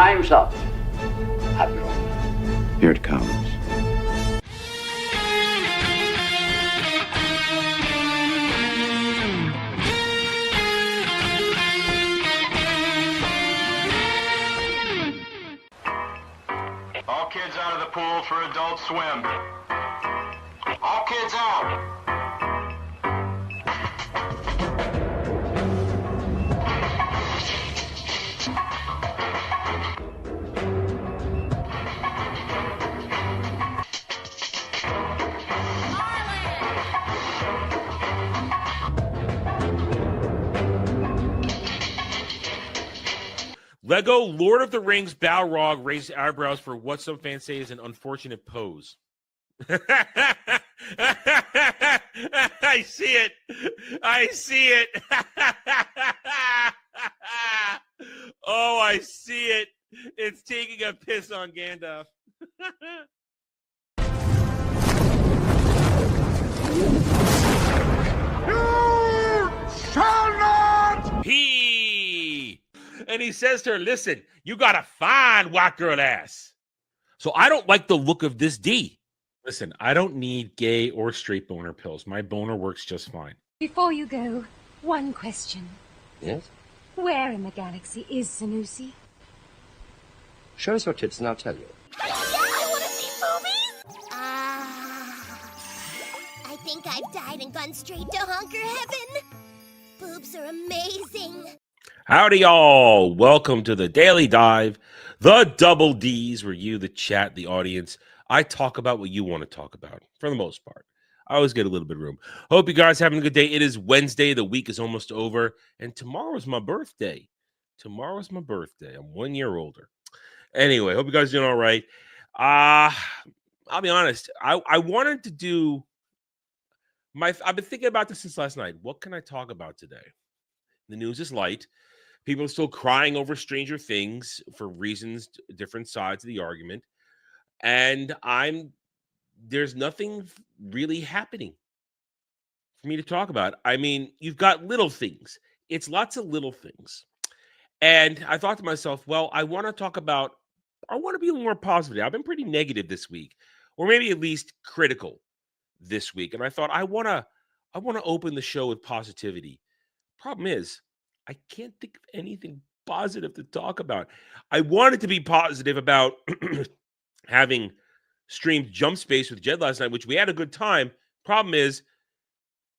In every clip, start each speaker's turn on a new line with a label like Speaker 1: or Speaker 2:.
Speaker 1: Time's up, Admiral.
Speaker 2: Here it comes.
Speaker 3: All kids out of the pool for Adult Swim. All kids out.
Speaker 4: Lego Lord of the Rings Balrog raised eyebrows for what some fans say is an unfortunate pose. I see it. I see it. Oh, I see it. It's taking a piss on Gandalf.
Speaker 3: You shall not!
Speaker 4: And he says to her, listen, you got a fine white girl ass. So I don't like the look of this D. Listen, I don't need gay or straight boner pills. My boner works just fine.
Speaker 5: Before you go, one question.
Speaker 2: Yes?
Speaker 5: Where in the galaxy is Sanusi?
Speaker 2: Show us your tits and I'll tell you.
Speaker 6: Yeah, I want to see movies! I think I've died and gone straight to honker heaven. Boobs are amazing.
Speaker 4: Howdy, y'all. Welcome to the Daily Dive, the Double D's, where you, the chat, the audience, I talk about what you want to talk about, for the most part. I always get a little bit of room. Hope you guys having a good day. It is Wednesday. The week is almost over, and tomorrow's my birthday. Tomorrow's my birthday. I'm 1 year older. Anyway, hope you guys are doing all right. I'll be honest. I wanted to do I've been thinking about this since last night. What can I talk about today? The news is light. People are still crying over Stranger Things for reasons, different sides of the argument. And there's nothing really happening for me to talk about. I mean, you've got little things. It's lots of little things. And I thought to myself, well, I want to be a little more positive. I've been pretty negative this week, or maybe at least critical this week. And I thought I want to open the show with positivity. Problem is, I can't think of anything positive to talk about. I wanted to be positive about having streamed Jump Space with Jed last night, which we had a good time. Problem is,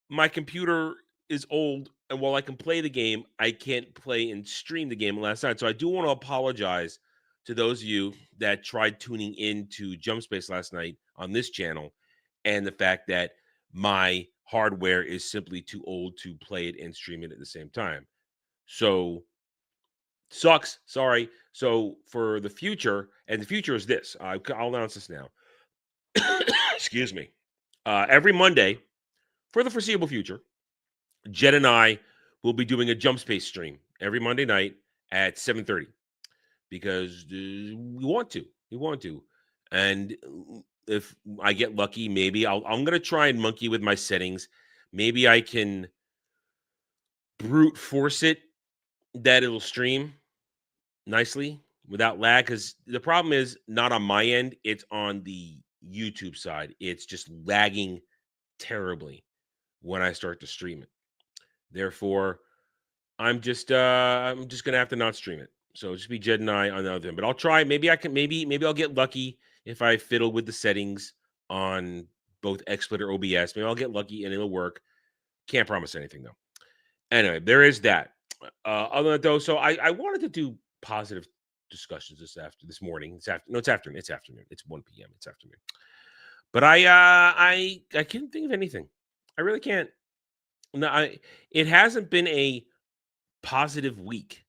Speaker 4: my computer is old, and while I can play the game, I can't play and stream the game last night. So I do want to apologize to those of you that tried tuning into Jump Space last night on this channel, and the fact that my hardware is simply too old to play it and stream it at the same time. So, sucks. Sorry. So, for the future, and the future is this. I'll announce this now. Excuse me. Every Monday, for the foreseeable future, Jed and I will be doing a Jump Space stream every Monday night at 7:30 because we want to. We want to. And if I get lucky, maybe I'm going to try and monkey with my settings. Maybe I can brute force it that it'll stream nicely without lag, because the problem is not on my end, it's on the YouTube side. It's just lagging terribly when I start to stream it. Therefore, I'm just gonna have to not stream it. So just be Jed and I on the other end. But I'll try. Maybe I'll get lucky if I fiddle with the settings on both XSplit or OBS. Maybe I'll get lucky and it'll work. Can't promise anything though. Anyway, there is that. Other than that, though, so I wanted to do positive discussions this morning. It's afternoon. It's 1 p.m. It's afternoon. But I can't think of anything. I really can't. No, it hasn't been a positive week.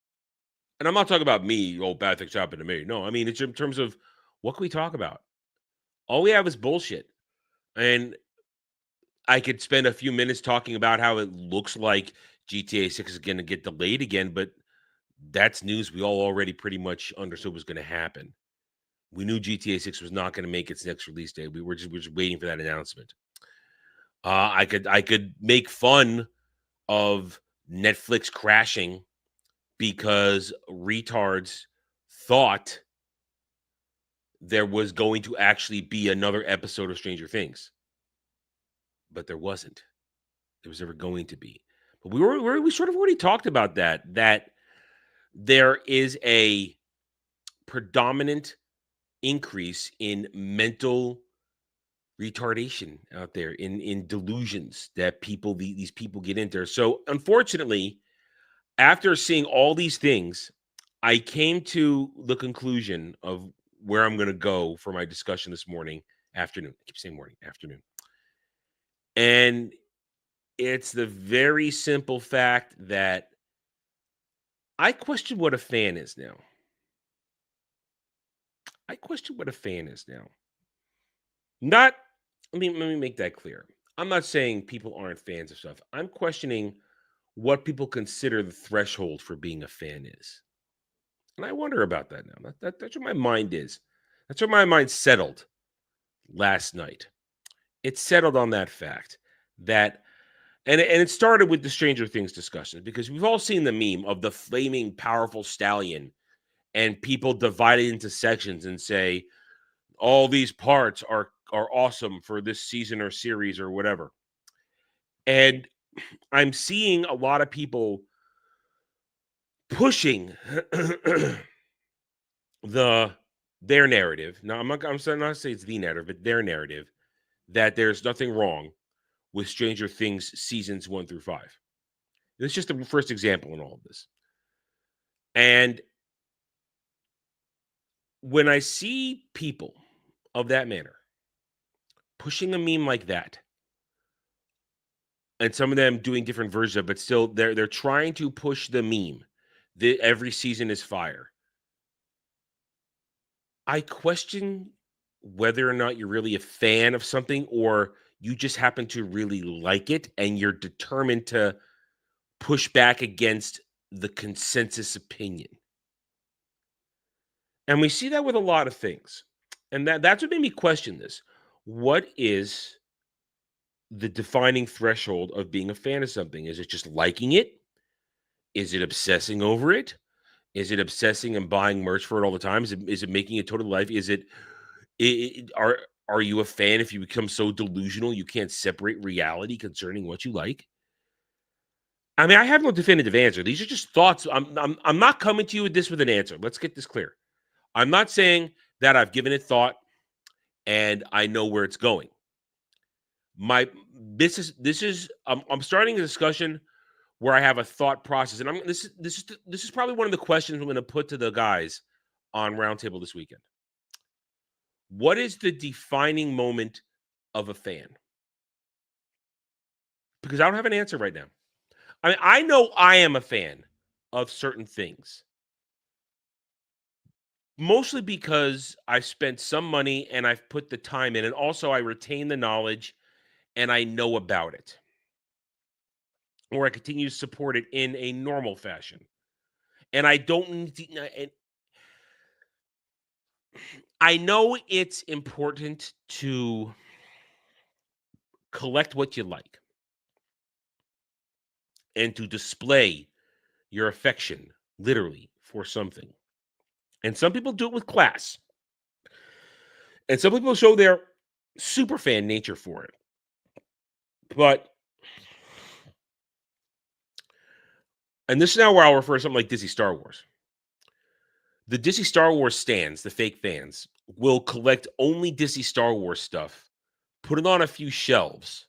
Speaker 4: And I'm not talking about me, bad things happened to me. No, I mean, it's in terms of what can we talk about? All we have is bullshit. And I could spend a few minutes talking about how it looks like GTA 6 is going to get delayed again, but that's news we all already pretty much understood was going to happen. We knew GTA 6 was not going to make its next release date. We were just waiting for that announcement. I could make fun of Netflix crashing because retards thought there was going to actually be another episode of Stranger Things, but there wasn't. There was never going to be. But we sort of already talked about that there is a predominant increase in mental retardation out there, in delusions that these people get into. So unfortunately, after seeing all these things, I came to the conclusion of where I'm going to go for my discussion this afternoon. I keep saying morning, afternoon. And it's the very simple fact that I question what a fan is now. Not, let me make that clear. I'm not saying people aren't fans of stuff. I'm questioning what people consider the threshold for being a fan is. And I wonder about that now. That's where my mind is. That's where my mind settled last night. It settled on that fact that, and it started with the Stranger Things discussion, because we've all seen the meme of the flaming powerful stallion and people divided into sections and say, all these parts are awesome for this season or series or whatever. And I'm seeing a lot of people pushing their narrative. Now, I'm not saying it's the narrative, but their narrative, that there's nothing wrong with Stranger Things seasons 1 through 5. It's just the first example in all of this. And when I see people of that manner pushing a meme like that, and some of them doing different versions of it, but still they're trying to push the meme that every season is fire, I question whether or not you're really a fan of something, or you just happen to really like it and you're determined to push back against the consensus opinion. And we see that with a lot of things. And that's what made me question this. What is the defining threshold of being a fan of something? Is it just liking it? Is it obsessing over it? Is it obsessing and buying merch for it all the time? Is it making it total life? Is it are you a fan if you become so delusional you can't separate reality concerning what you like? I mean, I have no definitive answer. These are just thoughts. I'm not coming to you with this with an answer. Let's get this clear. I'm not saying that I've given it thought and I know where it's going. I'm starting a discussion where I have a thought process, and this is probably one of the questions I'm going to put to the guys on Roundtable this weekend. What is the defining moment of a fan? Because I don't have an answer right now. I mean, I know I am a fan of certain things, mostly because I've spent some money and I've put the time in, and also I retain the knowledge and I know about it, or I continue to support it in a normal fashion. And I don't need to, I know it's important to collect what you like and to display your affection, literally, for something. And some people do it with class. And some people show their super fan nature for it. But, and this is now where I'll refer to something like Disney Star Wars. The Disney Star Wars stans, the fake fans, will collect only Disney Star Wars stuff, put it on a few shelves,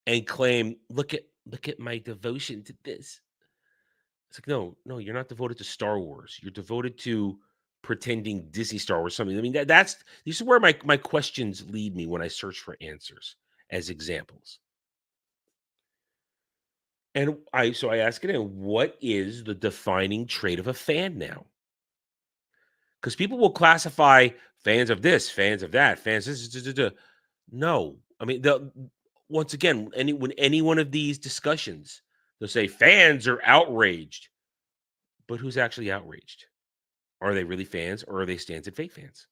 Speaker 4: and claim, look at my devotion to this. It's like, no, you're not devoted to Star Wars. You're devoted to pretending Disney Star Wars something. I mean, these are where my questions lead me when I search for answers as examples. And I ask it, what is the defining trait of a fan now? Because people will classify fans of this, fans of that, fans this. No, I mean, once again, any one of these discussions, they'll say fans are outraged. But who's actually outraged? Are they really fans, or are they stans and fake fans?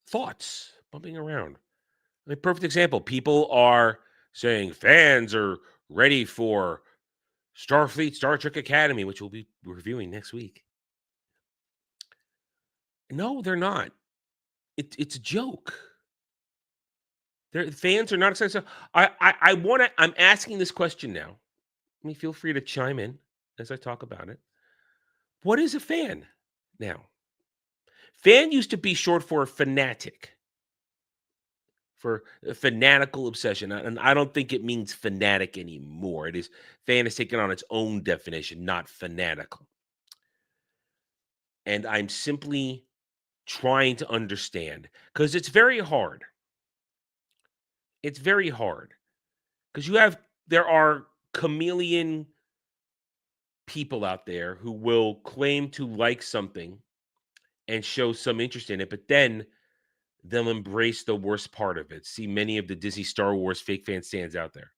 Speaker 4: Thoughts bumping around. I mean, perfect example. People are saying fans are ready for Starfleet Star Trek Academy, which we'll be reviewing next week. No, they're not. It's a joke. Their fans are not excited. So I want to. I'm asking this question now. I mean, feel free to chime in as I talk about it. What is a fan now? Fan used to be short for fanatic, for a fanatical obsession, and I don't think it means fanatic anymore. It is fan is taken on its own definition, not fanatical. And I'm simply trying to understand because it's very hard. It's very hard because there are chameleon people out there who will claim to like something and show some interest in it, but then they'll embrace the worst part of it. See many of the Disney Star Wars fake fan stands out there.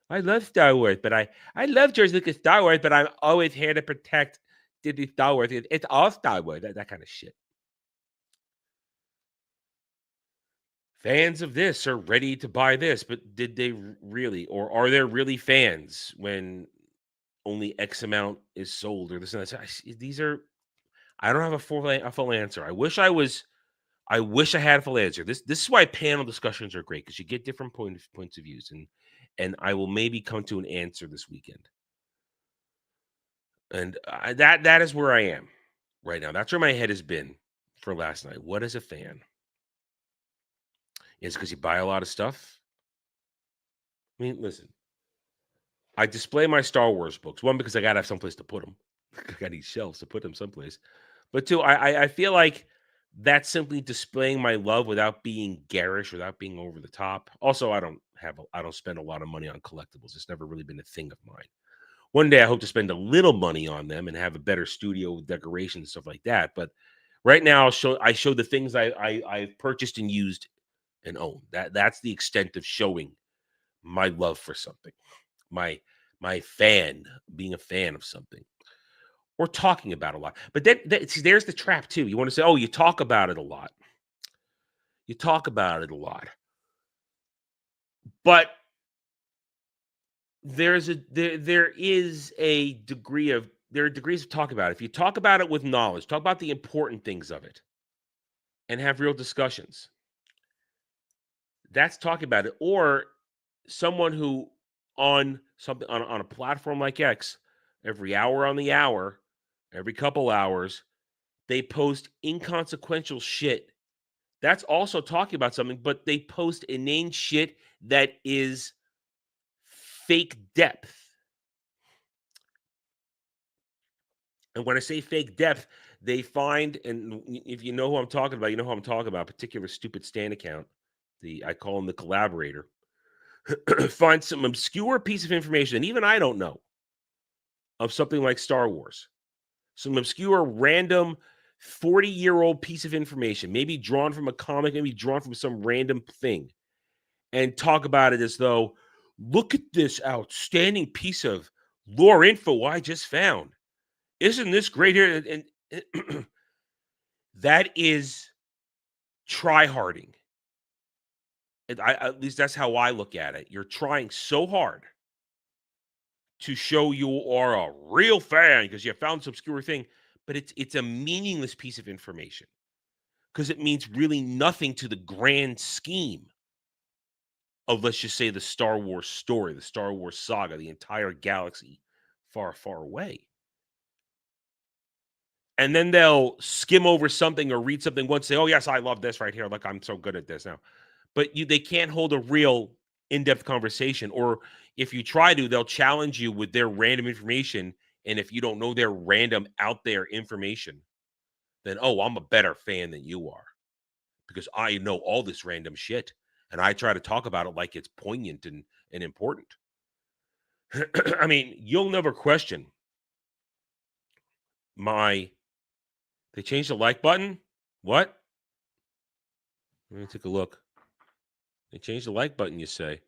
Speaker 4: I love Star Wars, but I love George Lucas Star Wars, but I'm always here to protect Disney Star Wars. It's all Star Wars, that kind of shit. Fans of this are ready to buy this, but did they really, or are there really fans when only X amount is sold or this and that? These are, I don't have a full answer. I wish I had a full answer. This is why panel discussions are great because you get different points of views, and I will maybe come to an answer this weekend. And that is where I am right now. That's where my head has been for last night. What is a fan? Is it because you buy a lot of stuff? I mean, listen. I display my Star Wars books. One, because I gotta have someplace to put them. I got these shelves to put them someplace. But two, I feel like that's simply displaying my love without being garish, without being over the top. Also, I don't spend a lot of money on collectibles. It's never really been a thing of mine. One day I hope to spend a little money on them and have a better studio with decorations and stuff like that. But right now I show the things I've purchased and used and own. That's the extent of showing my love for something. My being a fan of something. Or talking about a lot. But see, there's the trap too. You want to say, oh, you talk about it a lot. You talk about it a lot. But there are degrees of talk about it. If you talk about it with knowledge, talk about the important things of it and have real discussions. That's talking about it. Or someone who on something on a platform like X, every hour on the hour, every couple hours, they post inconsequential shit. That's also talking about something, but they post inane shit that is fake depth. And when I say fake depth, they find, and if you know who I'm talking about, you know who I'm talking about, a particular stupid Stan account. I call him the collaborator. Find some obscure piece of information, and even I don't know, of something like Star Wars. Some obscure, random 40-year-old piece of information, maybe drawn from a comic, maybe drawn from some random thing, and talk about it as though, look at this outstanding piece of lore info I just found. Isn't this great here? And that is try-harding. At least that's how I look at it. You're trying so hard to show you are a real fan because you found some obscure thing, but it's a meaningless piece of information because it means really nothing to the grand scheme of, let's just say, the Star Wars story, the Star Wars saga, the entire galaxy far, far away. And then they'll skim over something or read something once, say, oh, yes, I love this right here. Like, I'm so good at this now. But they can't hold a real in-depth conversation. Or if you try to, they'll challenge you with their random information. And if you don't know their random out there information, then, oh, I'm a better fan than you are because I know all this random shit. And I try to talk about it like it's poignant and important. I mean, you'll never question they changed the like button? What? Let me take a look. They changed the like button, you say?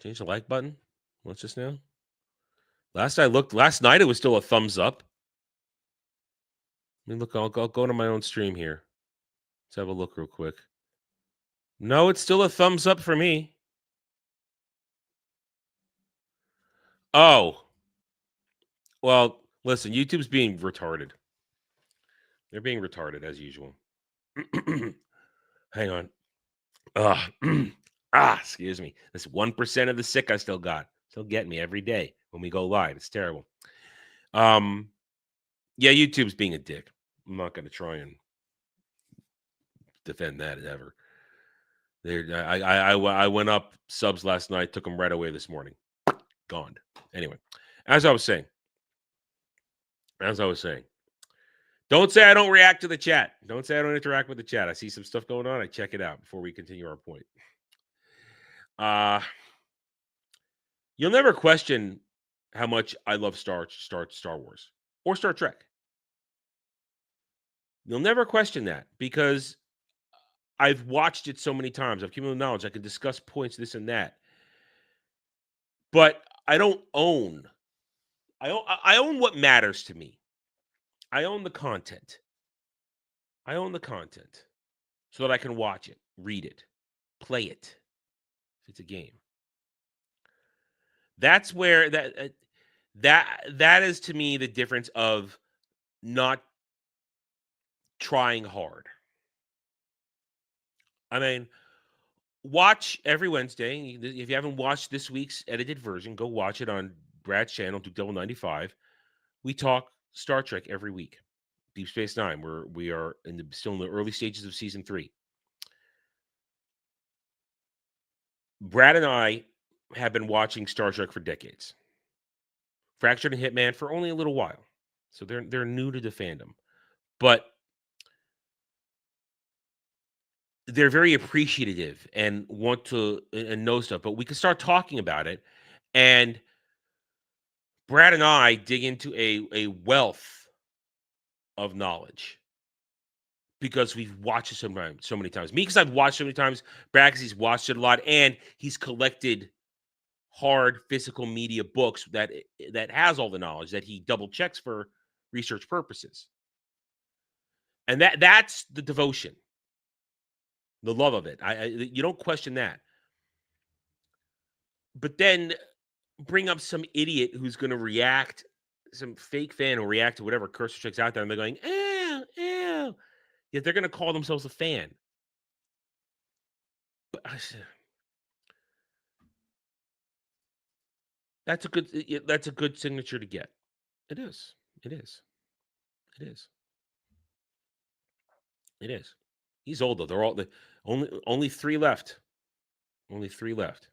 Speaker 4: Change the like button? What's this now? Last night it was still a thumbs up. Let me look. I'll go to my own stream here. Let's have a look real quick. No, it's still a thumbs up for me. Oh, well, listen, YouTube's being retarded. They're being retarded as usual. Hang on. Excuse me. This 1% of the sick I still got. Still getting me every day when we go live. It's terrible. Yeah, YouTube's being a dick. I'm not going to try and defend that ever. I went up subs last night, took them right away this morning. Gone. Anyway, as I was saying, don't say I don't react to the chat. Don't say I don't interact with the chat. I see some stuff going on. I check it out before we continue our point. You'll never question how much I love Star Wars or Star Trek. You'll never question that because I've watched it so many times. I've accumulated knowledge. I can discuss points, this and that. But I don't own. I own what matters to me. I own the content. I own the content so that I can watch it, read it, play it. If it's a game. That's where that is to me the difference of not trying hard. I mean, watch every Wednesday. If you haven't watched this week's edited version, go watch it on Brad's channel, Duke Double 95. We talk Star Trek every week. Deep Space Nine. We are still in the early stages of season 3. Brad and I have been watching Star Trek for decades. Fractured and Hitman for only a little while. So they're new to the fandom. But they're very appreciative and want to and know stuff. But we can start talking about it. And Brad and I dig into a wealth of knowledge because we've watched it so many times. Me, because I've watched so many times. Brad, because he's watched it a lot. And he's collected hard physical media books that has all the knowledge that he double checks for research purposes. And that's the devotion, the love of it. You don't question that. But then bring up some idiot who's going to react, some fake fan who react to whatever cursor checks out there, and they're going, ew. Yet they're going to call themselves a fan. But that's a good signature to get. It is. He's old though. They're all only 3 left. Only 3 left.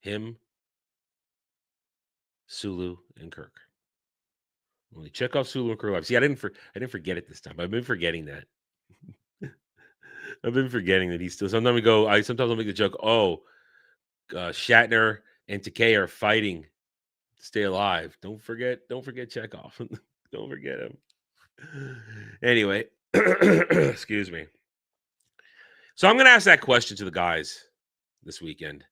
Speaker 4: Him, Sulu, and Kirk. Only Chekhov, Sulu, and Kirk left. See, I didn't forget it this time. I've been forgetting that. I've been forgetting that he's still. Sometimes I'll make the joke. Oh, Shatner and Takei are fighting to stay alive. Don't forget Chekhov. Don't forget him. Anyway, excuse me. So I'm going to ask that question to the guys this weekend.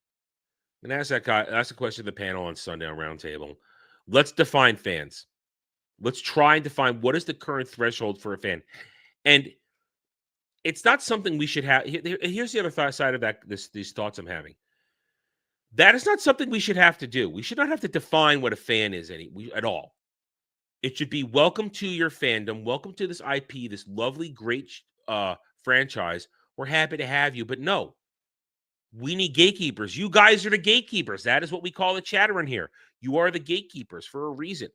Speaker 4: I'm going to ask the question to the panel on Sundown Roundtable. Let's define fans. Let's try and define what is the current threshold for a fan. And it's not something we should have. Here's the other side of that. These thoughts I'm having. That is not something we should have to do. We should not have to define what a fan is at all. It should be welcome to your fandom. Welcome to this IP, this lovely, great franchise. We're happy to have you. But no, we need gatekeepers. You guys are the gatekeepers. That is what we call the chatter in here. You are the gatekeepers for a reason.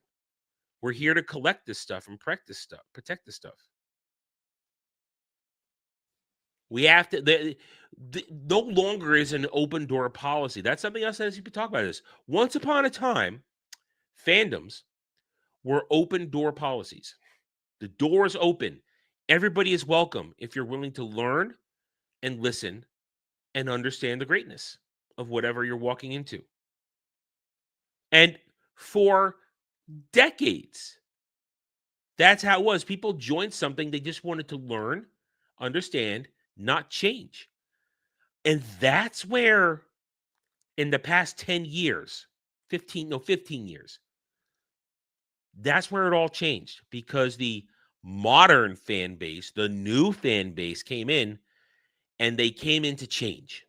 Speaker 4: We're here to collect this stuff and protect this stuff. We have to. No longer is an open door policy. That's something else that you could talk about. This once upon a time, fandoms were open door policies. The door is open. Everybody is welcome if you're willing to learn and listen and understand the greatness of whatever you're walking into. And for decades, that's how it was. People joined something they just wanted to learn, understand, not change. And that's where in the past 10 years, 15 years, that's where it all changed because the modern fan base, the new fan base came in and they came in to change.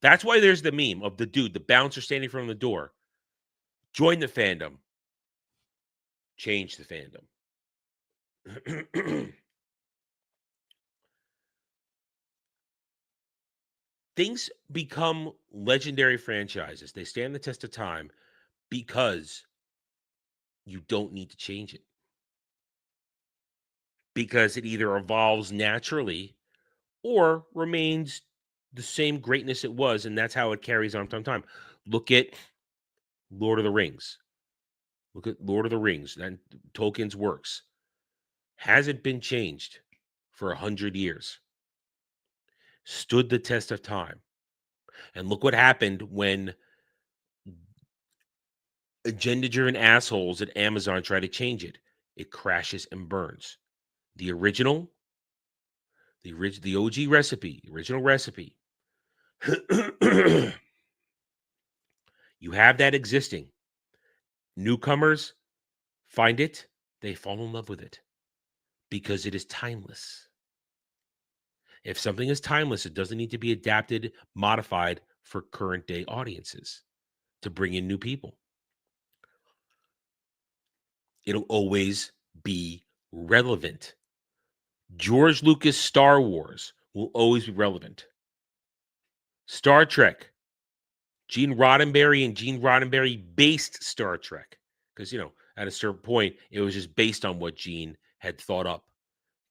Speaker 4: That's why there's the meme of the dude, the bouncer standing from the door. Join the fandom. Change the fandom. Things become legendary franchises. They stand the test of time because you don't need to change it. Because it either evolves naturally or remains the same greatness it was, and that's how it carries on from time. Look at Lord of the Rings. Look at Lord of the Rings and Tolkien's works. Hasn't been changed for 100 years. Stood the test of time. And look what happened when agenda-driven assholes at Amazon try to change it. It crashes and burns. The original, the OG recipe, original recipe. You have that existing. Newcomers find it, they fall in love with it because it is timeless. If something is timeless, it doesn't need to be adapted, modified for current day audiences to bring in new people. It'll always be relevant. George Lucas' Star Wars will always be relevant. Star Trek, Gene Roddenberry and Gene Roddenberry based Star Trek. Because, at a certain point, it was just based on what Gene had thought up.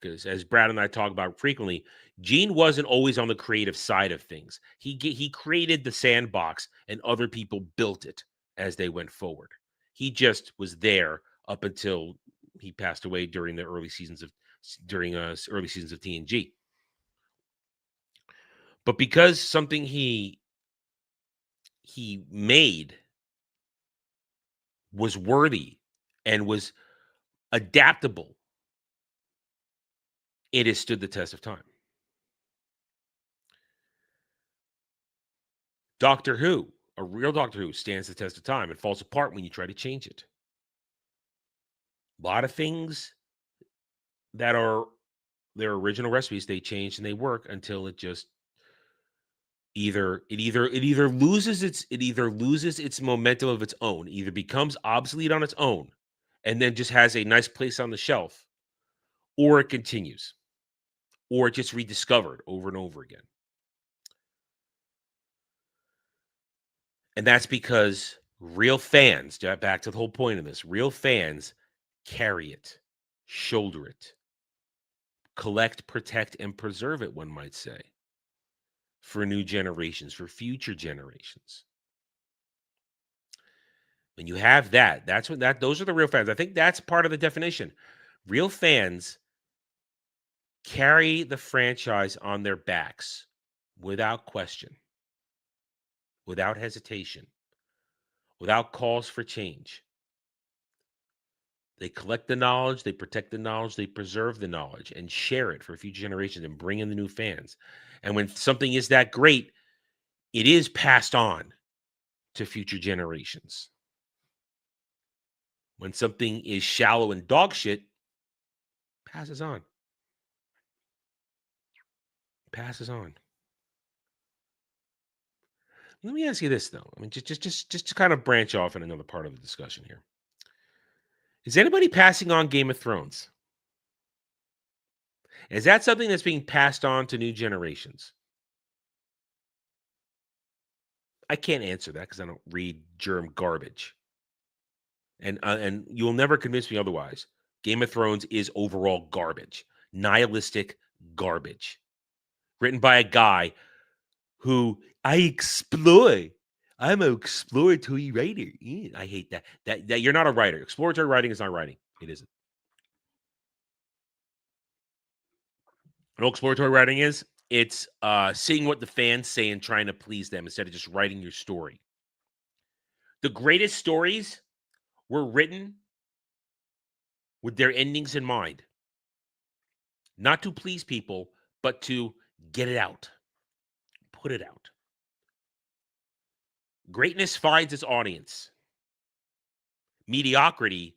Speaker 4: Because as Brad and I talk about frequently, Gene wasn't always on the creative side of things. He created the sandbox and other people built it as they went forward. He just was there up until he passed away during the early seasons of TNG. But because something he made was worthy and was adaptable, it has stood the test of time. Doctor Who, a real Doctor Who, stands the test of time. It falls apart when you try to change it. A lot of things that are their original recipes, they change and they work until it just either loses its momentum of its own, either becomes obsolete on its own, and then just has a nice place on the shelf, or it continues, or it gets rediscovered over and over again. And that's because real fans, back to the whole point of this, real fans carry it, shoulder it, collect, protect, and preserve it, one might say, for new generations, for future generations. When you have that, those are the real fans. I think that's part of the definition. Real fans carry the franchise on their backs without question, without hesitation, without calls for change. They collect the knowledge, they protect the knowledge, they preserve the knowledge and share it for future generations and bring in the new fans. And when something is that great, it is passed on to future generations. When something is shallow and dog shit, passes on. Passes on. Let me ask you this, though. I mean, just to kind of branch off in another part of the discussion here. Is anybody passing on Game of Thrones? Is that something that's being passed on to new generations? I can't answer that because I don't read germ garbage. And you'll never convince me otherwise. Game of Thrones is overall garbage. Nihilistic garbage. Written by a guy who I explore. I'm an exploratory writer. I hate that. That you're not a writer. Exploratory writing is not writing. It isn't. What exploratory writing is? It's seeing what the fans say and trying to please them instead of just writing your story. The greatest stories were written with their endings in mind. Not to please people, but to get it out. Put it out. Greatness finds its audience. Mediocrity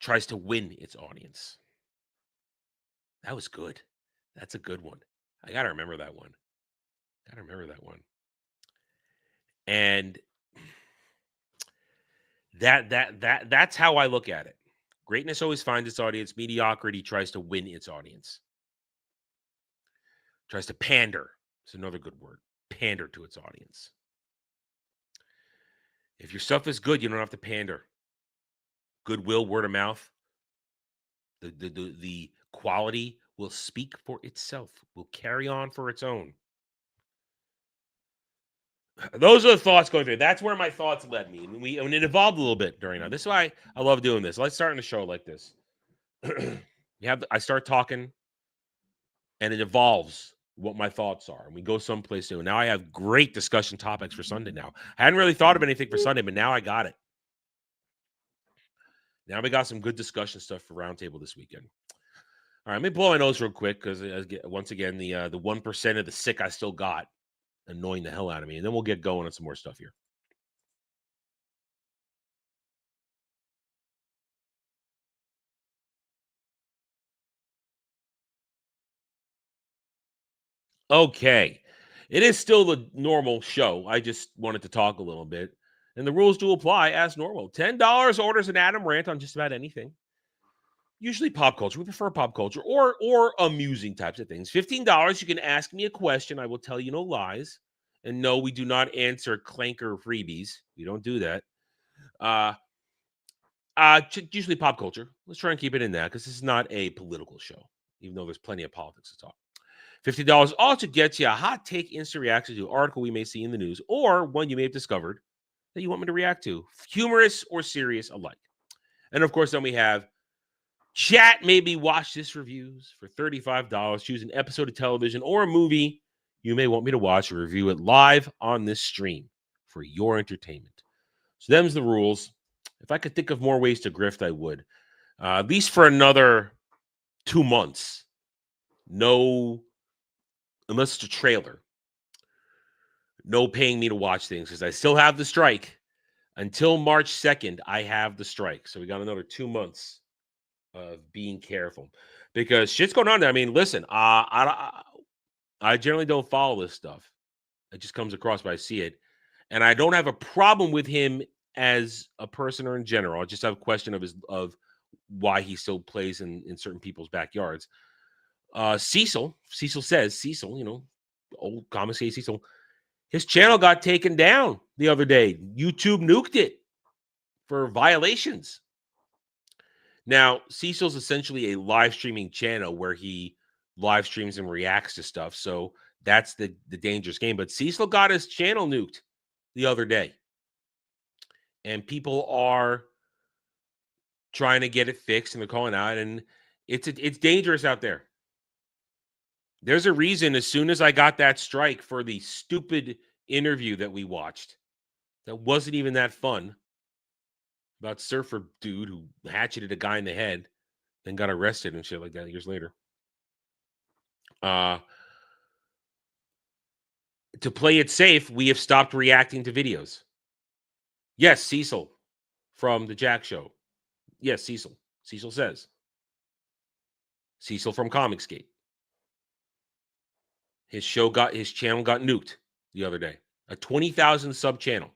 Speaker 4: tries to win its audience. That was good. That's a good one. I got to remember that one. And that's how I look at it. Greatness always finds its audience. Mediocrity tries to win its audience. Tries to pander. It's another good word. Pander to its audience. If your stuff is good, you don't have to pander. Goodwill, word of mouth. The quality will speak for itself. Will carry on for its own. Those are the thoughts going through. That's where my thoughts led me. And it evolved a little bit during that. This is why I love doing this. Let's start in a show like this. I start talking, and it evolves what my thoughts are. And we go someplace new. Now I have great discussion topics for Sunday now. I hadn't really thought of anything for Sunday, but now I got it. Now we got some good discussion stuff for Roundtable this weekend. All right, let me blow my nose real quick because, once again, the 1% of the sick I still got annoying the hell out of me. And then we'll get going on some more stuff here. Okay. It is still the normal show. I just wanted to talk a little bit. And the rules do apply as normal. $10 orders an Adam rant on just about anything. Usually pop culture. We prefer pop culture or amusing types of things. $15, you can ask me a question. I will tell you no lies. And no, we do not answer clanker freebies. We don't do that. Usually pop culture. Let's try and keep it in that because this is not a political show, even though there's plenty of politics to talk. $50 also gets you a hot take instant reaction to an article we may see in the news or one you may have discovered that you want me to react to, humorous or serious alike. And of course, then we have chat, maybe watch this reviews for $35. Choose an episode of television or a movie you may want me to watch or review it live on this stream for your entertainment. So them's the rules. If I could think of more ways to grift, I would. At least for another 2 months. No, unless it's a trailer. No paying me to watch things because I still have the strike. Until March 2nd, I have the strike. So we got another 2 months of being careful. Because shit's going on there. I mean, listen, I generally don't follow this stuff. It just comes across, but I see it. And I don't have a problem with him as a person or in general. I just have a question of why he still plays in certain people's backyards. Cecil says, old comic say Cecil, his channel got taken down the other day. YouTube nuked it for violations. Now, Cecil's essentially a live streaming channel where he live streams and reacts to stuff. So that's the dangerous game. But Cecil got his channel nuked the other day. And people are trying to get it fixed and they're calling out. And it's dangerous out there. There's a reason as soon as I got that strike for the stupid interview that we watched, that wasn't even that fun, about surfer dude who hatcheted a guy in the head, then got arrested and shit like that years later. To play it safe, we have stopped reacting to videos. Yes, Cecil from the Jack Show. Yes, Cecil. Cecil says. Cecil from Comicsgate. His channel got nuked the other day. A 20,000 sub channel.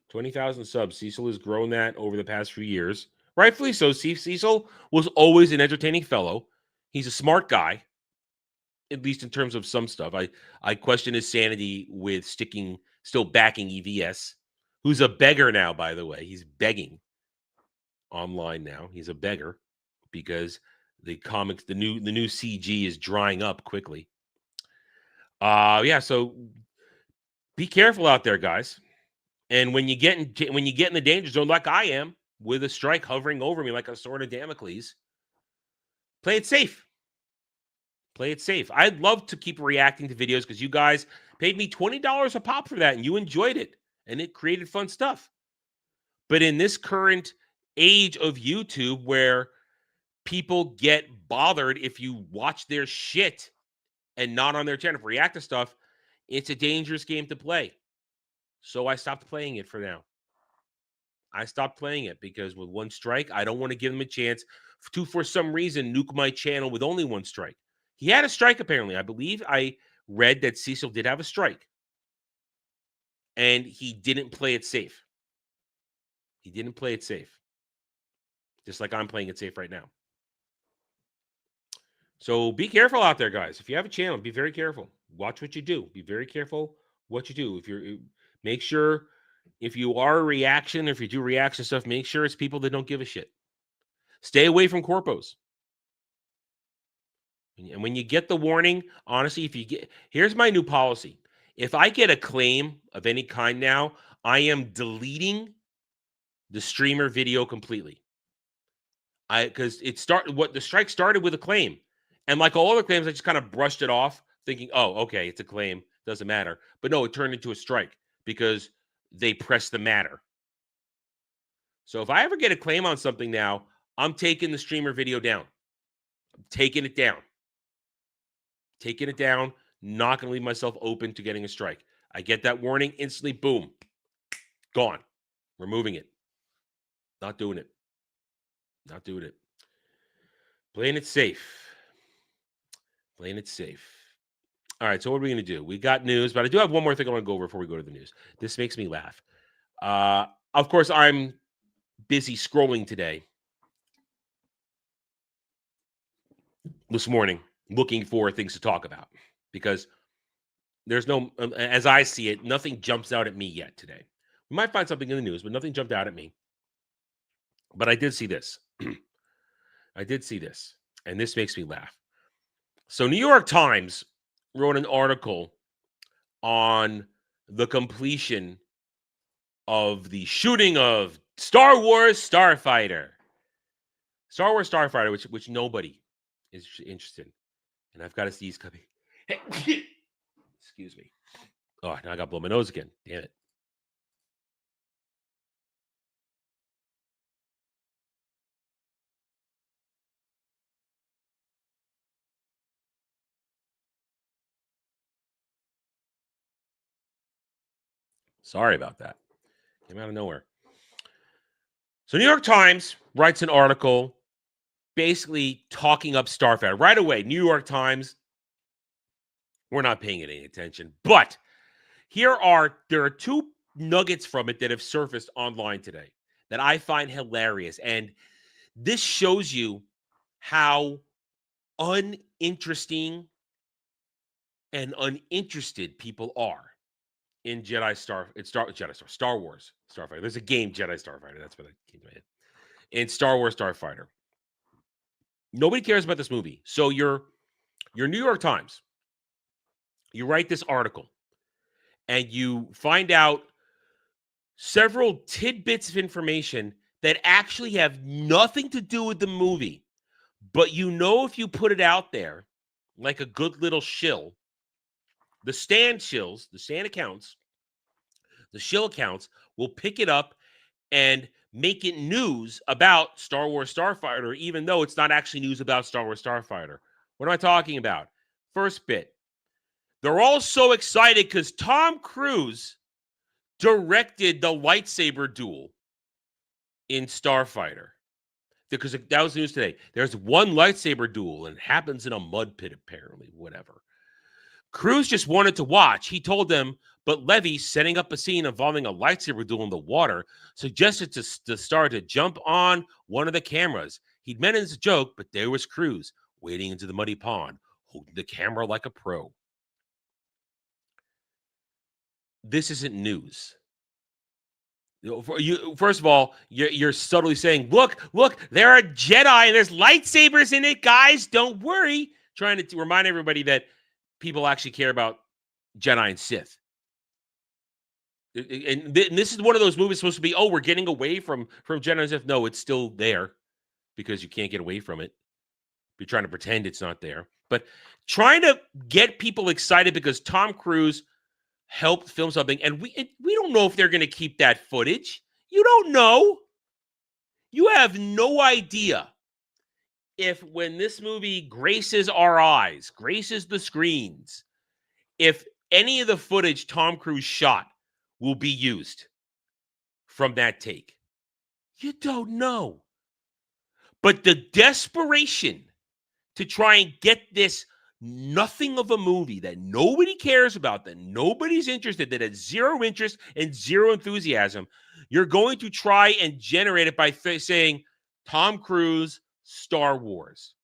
Speaker 4: 20,000 subs. Cecil has grown that over the past few years. Rightfully so. Cecil was always an entertaining fellow. He's a smart guy, at least in terms of some stuff. I question his sanity with still backing EVS, who's a beggar now, by the way. He's begging online now. He's a beggar because the new CG is drying up quickly. So be careful out there, guys. And when you get in the danger zone, like I am, with a strike hovering over me like a sword of Damocles, play it safe. Play it safe. I'd love to keep reacting to videos because you guys paid me $20 a pop for that, and you enjoyed it, and it created fun stuff. But in this current age of YouTube, where people get bothered if you watch their shit and not on their channel, react to stuff, it's a dangerous game to play. So I stopped playing it for now. I stopped playing it because with one strike, I don't want to give them a chance to, for some reason, nuke my channel with only one strike. He had a strike, apparently. I believe I read that Cecil did have a strike. and he didn't play it safe. He didn't play it safe. Just like I'm playing it safe right now. So be careful out there, guys. If you have a channel, be very careful. Watch what you do. Be very careful what you do. Make sure if you are a reaction, if you do reaction stuff, make sure it's people that don't give a shit. Stay away from corpos. And when you get the warning, honestly, here's my new policy. If I get a claim of any kind now, I am deleting the streamer video completely. Because the strike started with a claim. And like all other claims, I just kind of brushed it off, thinking, oh, okay, it's a claim. Doesn't matter. But no, it turned into a strike because they pressed the matter. So if I ever get a claim on something now, I'm taking the streamer video down. I'm taking it down. Taking it down. Not going to leave myself open to getting a strike. I get that warning, instantly, boom. Gone. Removing it. Not doing it. Not doing it. Playing it safe. Playing it safe. All right, so what are we going to do? We got news, but I do have one more thing I want to go over before we go to the news. This makes me laugh. Of course, I'm busy scrolling today. This morning, looking for things to talk about. Because there's no, as I see it, nothing jumps out at me yet today. We might find something in the news, but nothing jumped out at me. But I did see this. I did see this, and this makes me laugh. So New York Times wrote an article on the completion of the shooting of Star Wars Starfighter. Star Wars Starfighter, which nobody is interested in. And I've got to sneeze coming. Excuse me. Oh, now I got to blow my nose again. Damn it. Sorry about that. Came out of nowhere. So New York Times writes an article basically talking up Starfighter. Right away, New York Times, we're not paying it any attention. But there are two nuggets from it that have surfaced online today that I find hilarious. And this shows you how uninteresting and uninterested people are in Star Wars Starfighter. There's a game, Jedi Starfighter. That's what I came to my head. In Star Wars Starfighter. Nobody cares about this movie. So your New York Times, you write this article and you find out several tidbits of information that actually have nothing to do with the movie. But if you put it out there like a good little shill, the stand accounts, the shill accounts will pick it up and make it news about Star Wars Starfighter, even though it's not actually news about Star Wars Starfighter. What am I talking about? First bit. They're all so excited because Tom Cruise directed the lightsaber duel in Starfighter. Because that was news today. There's one lightsaber duel and it happens in a mud pit, apparently, whatever. Cruise just wanted to watch. He told them, but Levy, setting up a scene involving a lightsaber duel in the water, suggested to the star to jump on one of the cameras. He'd meant it as a joke, but there was Cruise, wading into the muddy pond, holding the camera like a pro. This isn't news. First of all, you're subtly saying, look, there are Jedi and there's lightsabers in it, guys. Don't worry. Trying to remind everybody that people actually care about Jedi and Sith. And this is one of those movies supposed to be, we're getting away from Jedi and Sith. No, it's still there because you can't get away from it. You're trying to pretend it's not there. But trying to get people excited because Tom Cruise helped film something, and we don't know if they're going to keep that footage. You don't know. You have no idea if when this movie graces our eyes, graces the screens, if any of the footage Tom Cruise shot will be used from that take. You don't know. But the desperation to try and get this nothing of a movie that nobody cares about, that nobody's interested, that has zero interest and zero enthusiasm, you're going to try and generate it by saying Tom Cruise, Star Wars.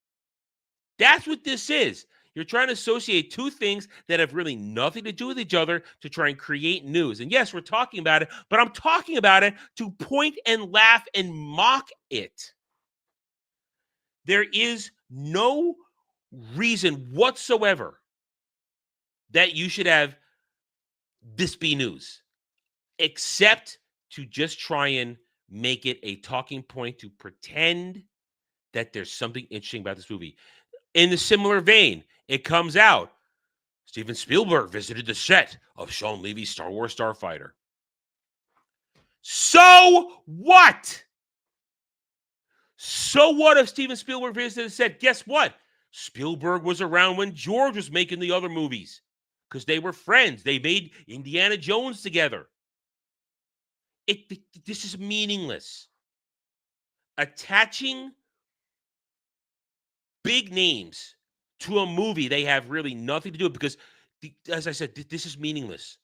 Speaker 4: That's what this is. You're trying to associate two things that have really nothing to do with each other to try and create news. And yes, we're talking about it, but I'm talking about it to point and laugh and mock it. There is no reason whatsoever that you should have this be news, except to just try and make it a talking point to pretend that there's something interesting about this movie. In the similar vein, it comes out, Steven Spielberg visited the set of Sean Levy's Star Wars Starfighter. So what? So what if Steven Spielberg visited the set? Guess what? Spielberg was around when George was making the other movies because they were friends. They made Indiana Jones together. This is meaningless. Attaching big names to a movie they have really nothing to do with, because, as I said, this is meaningless.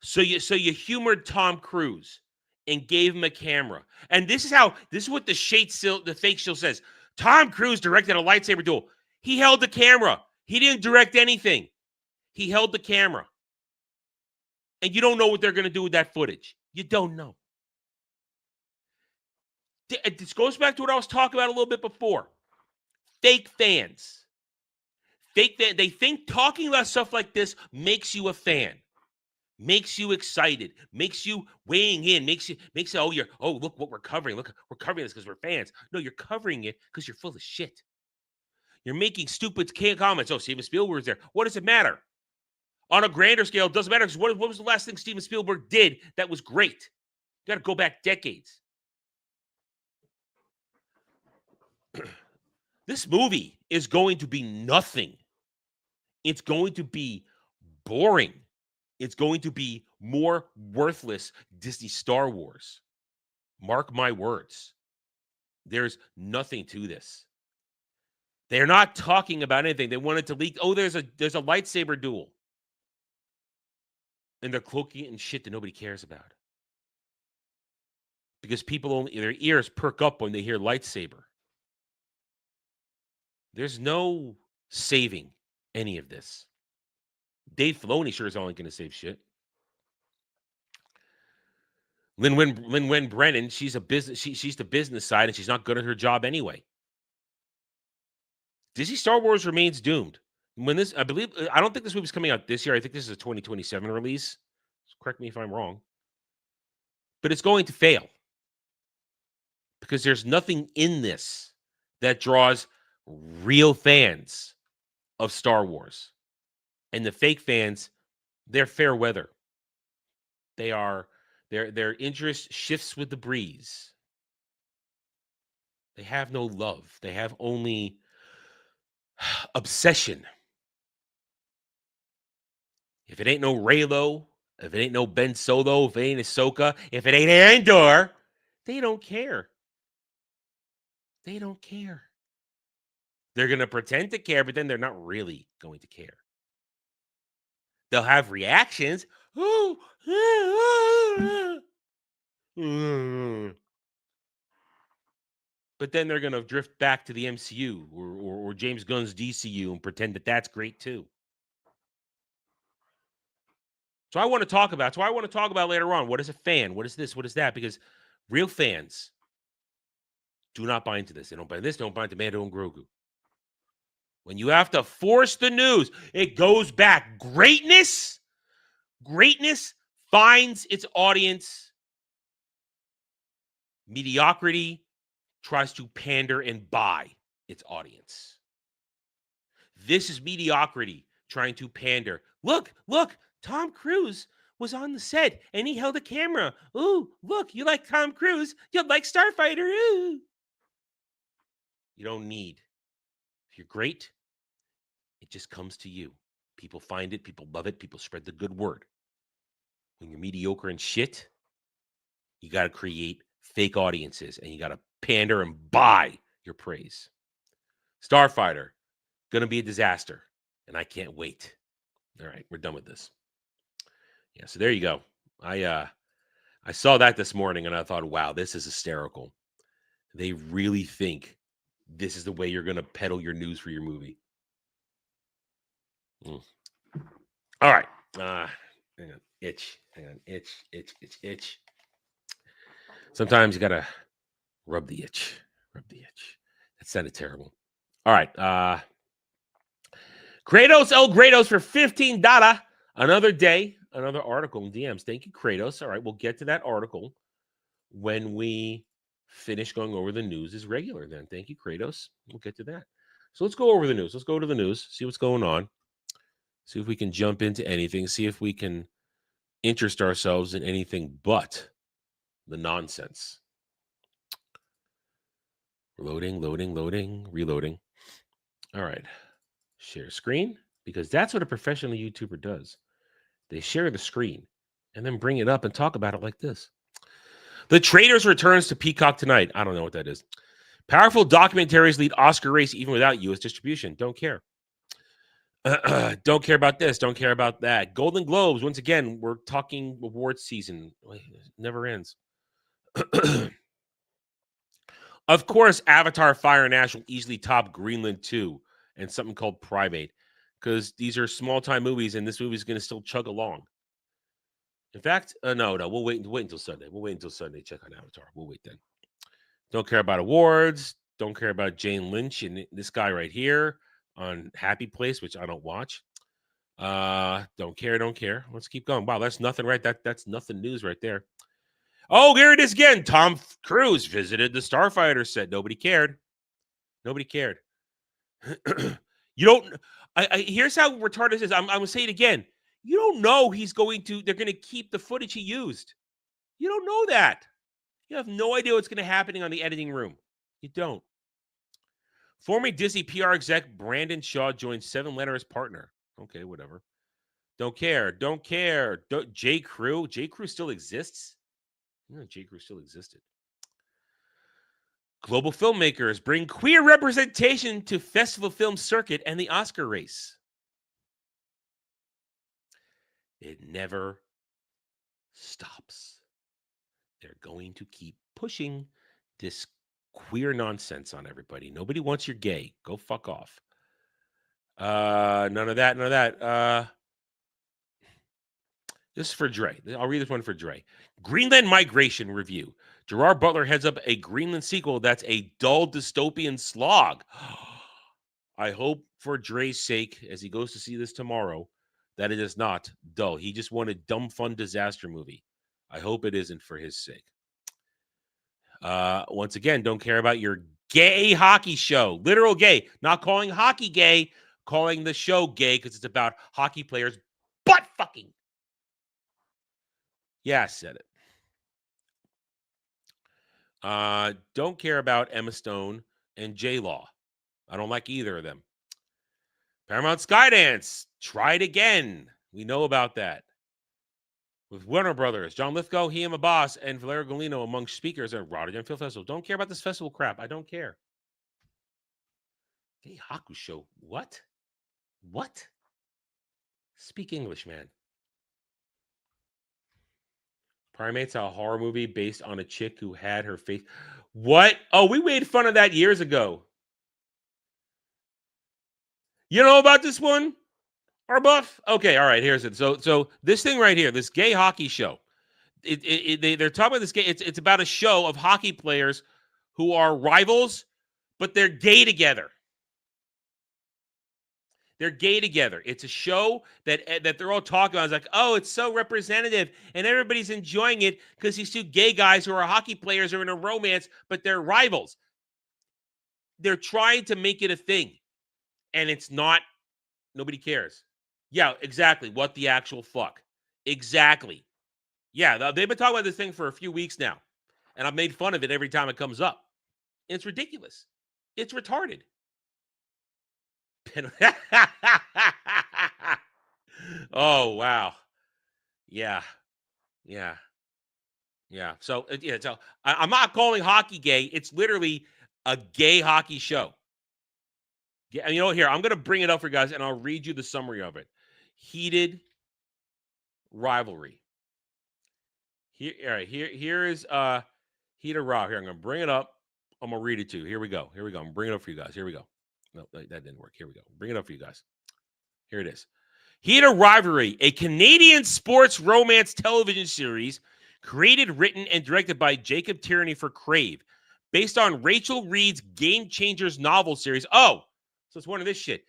Speaker 4: So you humored Tom Cruise and gave him a camera, and this is what the fake shield says. Tom Cruise directed a lightsaber duel. He held the camera. He didn't direct anything. He held the camera, and you don't know what they're going to do with that footage. You don't know. This goes back to what I was talking about a little bit before. Fake fans. They think talking about stuff like this makes you a fan, makes you excited, makes you weighing in, makes you look what we're covering. Look, we're covering this because we're fans. No, you're covering it because you're full of shit. You're making stupid comments. Oh, Steven Spielberg's there. What does it matter? On a grander scale, it doesn't matter, because what was the last thing Steven Spielberg did that was great? You got to go back decades. This movie is going to be nothing. It's going to be boring. It's going to be more worthless Disney Star Wars. Mark my words. There's nothing to this. They're not talking about anything. They wanted to leak. Oh, there's a lightsaber duel. And they're cloaking it and shit that nobody cares about. Because their ears perk up when they hear lightsaber. There's no saving any of this. Dave Filoni sure is only going to save shit. Lin-Wen Brennan, she's the business side, and she's not good at her job anyway. Disney Star Wars remains doomed. I don't think this movie's coming out this year. I think this is a 2027 release. Correct me if I'm wrong. But it's going to fail. Because there's nothing in this that draws real fans of Star Wars. And the fake fans, they're fair weather. Their interest shifts with the breeze. They have no love. They have only obsession. If it ain't no Reylo, if it ain't no Ben Solo, if it ain't Ahsoka, if it ain't Andor, they don't care. They don't care. They're going to pretend to care, but then they're not really going to care. They'll have reactions. But then they're going to drift back to the MCU or James Gunn's DCU and pretend that that's great too. So I want to talk about later on. What is a fan? What is this? What is that? Because real fans do not buy into this. They don't buy this. They don't buy into Mando and Grogu. When you have to force the news, it goes back. Greatness finds its audience. Mediocrity tries to pander and buy its audience. This is mediocrity trying to pander. Look, Tom Cruise was on the set and he held a camera. Ooh, look, you like Tom Cruise? You like Starfighter? Ooh. You don't need. If you're great, it just comes to you. People find it, people love it, people spread the good word. When you're mediocre and shit, you got to create fake audiences and you got to pander and buy your praise. Starfighter, going to be a disaster. and I can't wait. All right, we're done with this. Yeah, so there you go. I saw that this morning, and I thought, wow, this is hysterical. They really think this is the way you're going to peddle your news for your movie. All right. Hang on. Itch. Hang on. Itch. Sometimes you got to rub the itch. That sounded terrible. All right. Kratos El Grados for $15. Another day, another article in DMs. Thank you, Kratos. All right. We'll get to that article when we finish going over the news as regular then. Thank you, Kratos. We'll get to that. So let's go over the news. Let's go to the news, see what's going on, see if we can jump into anything, see if we can interest ourselves in anything but the nonsense. Loading, reloading. All right. Share screen, because that's what a professional YouTuber does. They share the screen and then bring it up and talk about it like this. The Traitors returns to Peacock tonight. I don't know what that is. Powerful documentaries lead Oscar race even without U.S. distribution. Don't care. Don't care about this. Don't care about that. Golden Globes. Once again, we're talking awards season. It never ends. Of course, Avatar Fire and Ash will easily top Greenland 2 and something called Primate, because these are small-time movies, and this movie is going to still chug along. In fact, no. We'll wait until Sunday. We'll wait until Sunday to check on Avatar. We'll wait then. Don't care about awards. Don't care about Jane Lynch and this guy right here on Happy Place, which I don't watch. Don't care. Let's keep going. Wow, that's nothing, right? That's nothing news right there. Oh, here it is again. Tom Cruise visited the Starfighter set. Nobody cared. You don't. Here's how retarded this is. I'm gonna say it again. You don't know they're going to keep the footage he used. You don't know that. You have no idea what's going to happen on the editing room. You don't. Former Disney PR exec Brandon Shaw joined Seven Letter as partner. Okay, whatever. Don't care. J. Crew still exists? No, J. Crew still existed. Global filmmakers bring queer representation to festival film circuit and the Oscar race. It never stops. They're going to keep pushing this queer nonsense on everybody. Nobody wants your gay. Go fuck off. None of that. This is for Dre. I'll read this one for Dre. Greenland Migration Review. Gerard Butler heads up a Greenland sequel that's a dull dystopian slog. I hope for Dre's sake, as he goes to see this tomorrow, that it is not dull. He just wanted dumb, fun disaster movie. I hope it isn't for his sake. Once again, don't care about your gay hockey show. Literal gay. Not calling hockey gay, calling the show gay because it's about hockey players butt fucking. Yeah, I said it. Don't care about Emma Stone and J-Law. I don't like either of them. Paramount Skydance. Try it again. We know about that. With Warner Brothers, John Lithgow, he and Abbas, and Valerio Golino among speakers at Rotterdam Film Festival. Don't care about this festival crap. I don't care. Gay Haku show. What? Speak English, man. Primates, a horror movie based on a chick who had her face. What? Oh, we made fun of that years ago. You know about this one? Arbuff? Okay, all right, here's it. So this thing right here, this gay hockey show, they're talking about this gay, it's about a show of hockey players who are rivals, but they're gay together. It's a show that they're all talking about. It's like, oh, it's so representative, and everybody's enjoying it because these two gay guys who are hockey players are in a romance, but they're rivals. They're trying to make it a thing, and it's not. Nobody cares. Yeah, exactly. What the actual fuck? Exactly. Yeah, they've been talking about this thing for a few weeks now, and I've made fun of it every time it comes up. It's ridiculous. It's retarded. Oh, wow. Yeah. So I'm not calling hockey gay. It's literally a gay hockey show. Yeah, and you know what? Here, I'm going to bring it up for you guys, and I'll read you the summary of it. Heated rivalry. Here, all right. Here is heated rivalry. Here, I'm going to bring it up. I'm going to read it to you. Here we go. I'm going to bring it up for you guys. Here we go. No, that didn't work. Here we go. Bring it up for you guys. Here it is. Heated Rivalry, a Canadian sports romance television series created, written, and directed by Jacob Tierney for Crave, based on Rachel Reed's Game Changers novel series. Oh, so it's one of this shit.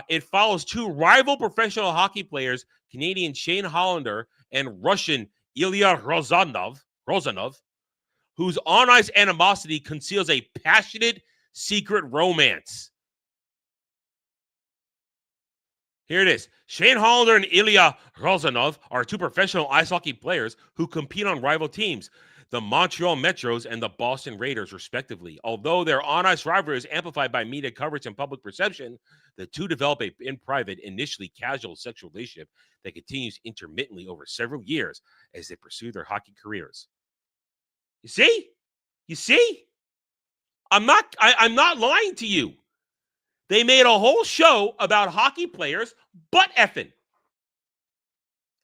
Speaker 4: It follows two rival professional hockey players, Canadian Shane Hollander and Russian Ilya Rozanov, whose on-ice animosity conceals a passionate secret romance. Here it is. Shane Hollander and Ilya Rozanov are two professional ice hockey players who compete on rival teams, the Montreal Metros and the Boston Raiders, respectively. Although their on-ice rivalry is amplified by media coverage and public perception, the two develop a, in private, initially casual sexual relationship that continues intermittently over several years as they pursue their hockey careers. You see? You see? I'm not lying to you. They made a whole show about hockey players butt effing.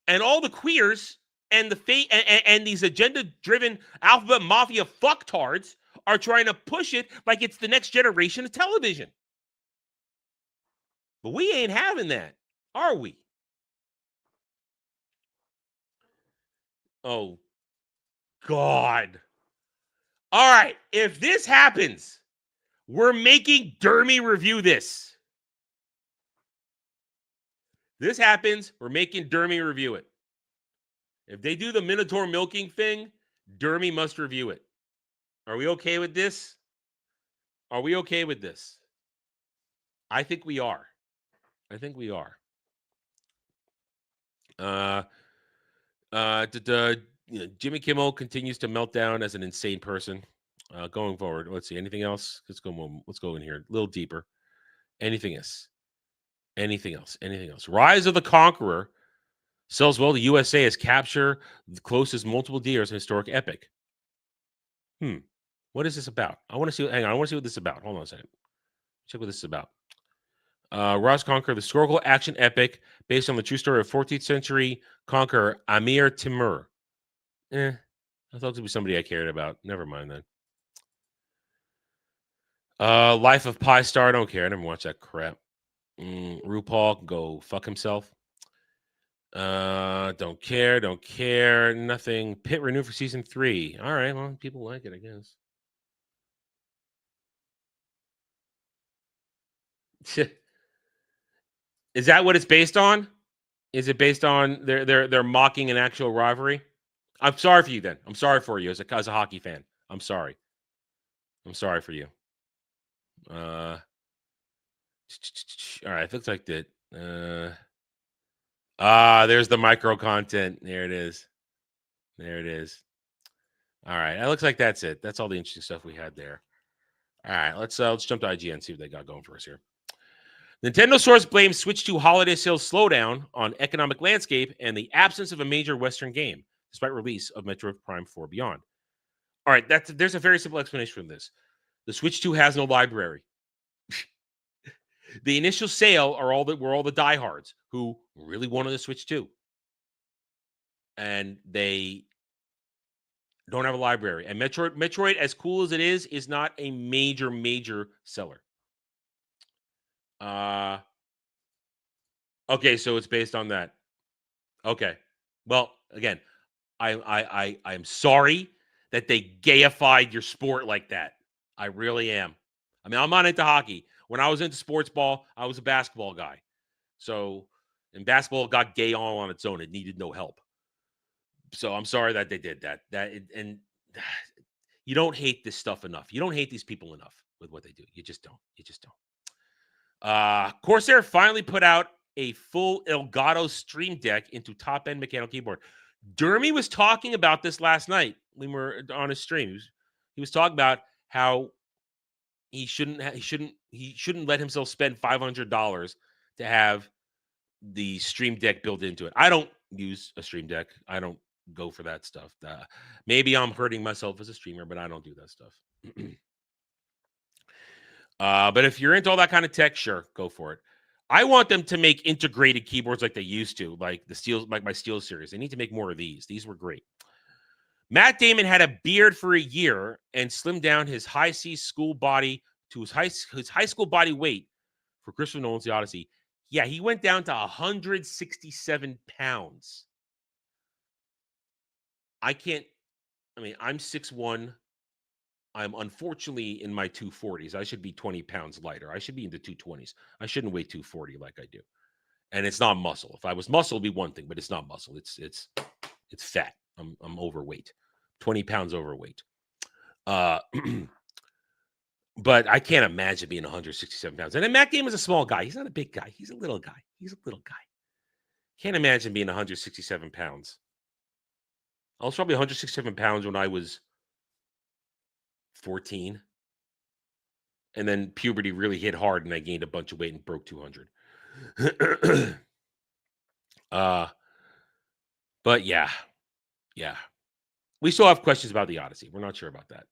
Speaker 4: And all the queers and the and these agenda-driven alphabet mafia fucktards are trying to push it like it's the next generation of television. But we ain't having that, are we? Oh, God. All right, if this happens, we're making Dermy review this. This happens, we're making Dermy review it. If they do the Minotaur milking thing, Dermy must review it. Are we okay with this? Are we okay with this? I think we are. I think we are. Jimmy Kimmel continues to melt down as an insane person. Going forward, let's see. Anything else? Let's go in here a little deeper. Anything else? Anything else? Rise of the Conqueror sells well. The USA as capture the closest multiple deers in historic epic. What is this about? I want to see. Hang on. I want to see what this is about. Hold on a second. Check what this is about. Rise Conqueror, the historical action epic based on the true story of 14th century conqueror Amir Timur. I thought it would be somebody I cared about. Never mind then. Life of Pi Star. I don't care. I never watched that crap. RuPaul can go fuck himself. Don't care. Nothing. Pitt renewed for season 3. All right. Well, people like it, I guess. Is that what it's based on? Is it based on they're mocking an actual rivalry? I'm sorry for you then. I'm sorry for you as a hockey fan. I'm sorry. I'm sorry for you. All right, it looks like that. There's the micro content. There it is. All right, it looks like that's it. That's all the interesting stuff we had there. All right, let's jump to IGN and see what they got going for us here. Nintendo source blames Switch 2 holiday sales slowdown on economic landscape and the absence of a major Western game, despite release of Metroid Prime 4 Beyond. All right, there's a very simple explanation for this. The Switch 2 has no library. The initial sale were all the diehards who really wanted the Switch 2. And they don't have a library. And Metroid, as cool as it is not a major seller. Okay, so it's based on that. Okay. Well, again, I'm sorry that they gayified your sport like that. I really am. I mean, I'm not into hockey. When I was into sports ball, I was a basketball guy. So, and basketball got gay all on its own. It needed no help. So I'm sorry that they did that. And you don't hate this stuff enough. You don't hate these people enough with what they do. You just don't. Corsair finally put out a full Elgato Stream Deck into top-end mechanical keyboard. Dermy was talking about this last night when we were on his stream. He was talking about how he shouldn't let himself spend $500 to have the Stream Deck built into it. I don't use a Stream Deck. I don't go for that stuff. Maybe I'm hurting myself as a streamer, but I don't do that stuff. But if you're into all that kind of tech, sure, go for it. I want them to make integrated keyboards like they used to, like the Steel, like my Steel series. They need to make more of these. These were great. Matt Damon had a beard for a year and slimmed down his high C school body to his high school body weight for Christopher Nolan's The Odyssey. Yeah, he went down to 167 pounds. I'm 6'1". I'm unfortunately in my 240s. I should be 20 pounds lighter. I should be in the 220s. I shouldn't weigh 240 like I do. And it's not muscle. If I was muscle, it'd be one thing, but it's not muscle. It's fat. I'm overweight. 20 pounds overweight. But I can't imagine being 167 pounds. And then Matt Damon's a small guy. He's not a big guy. He's a little guy. Can't imagine being 167 pounds. I was probably 167 pounds when I was 14. And then puberty really hit hard and I gained a bunch of weight and broke 200. But yeah. We still have questions about the Odyssey. We're not sure about that.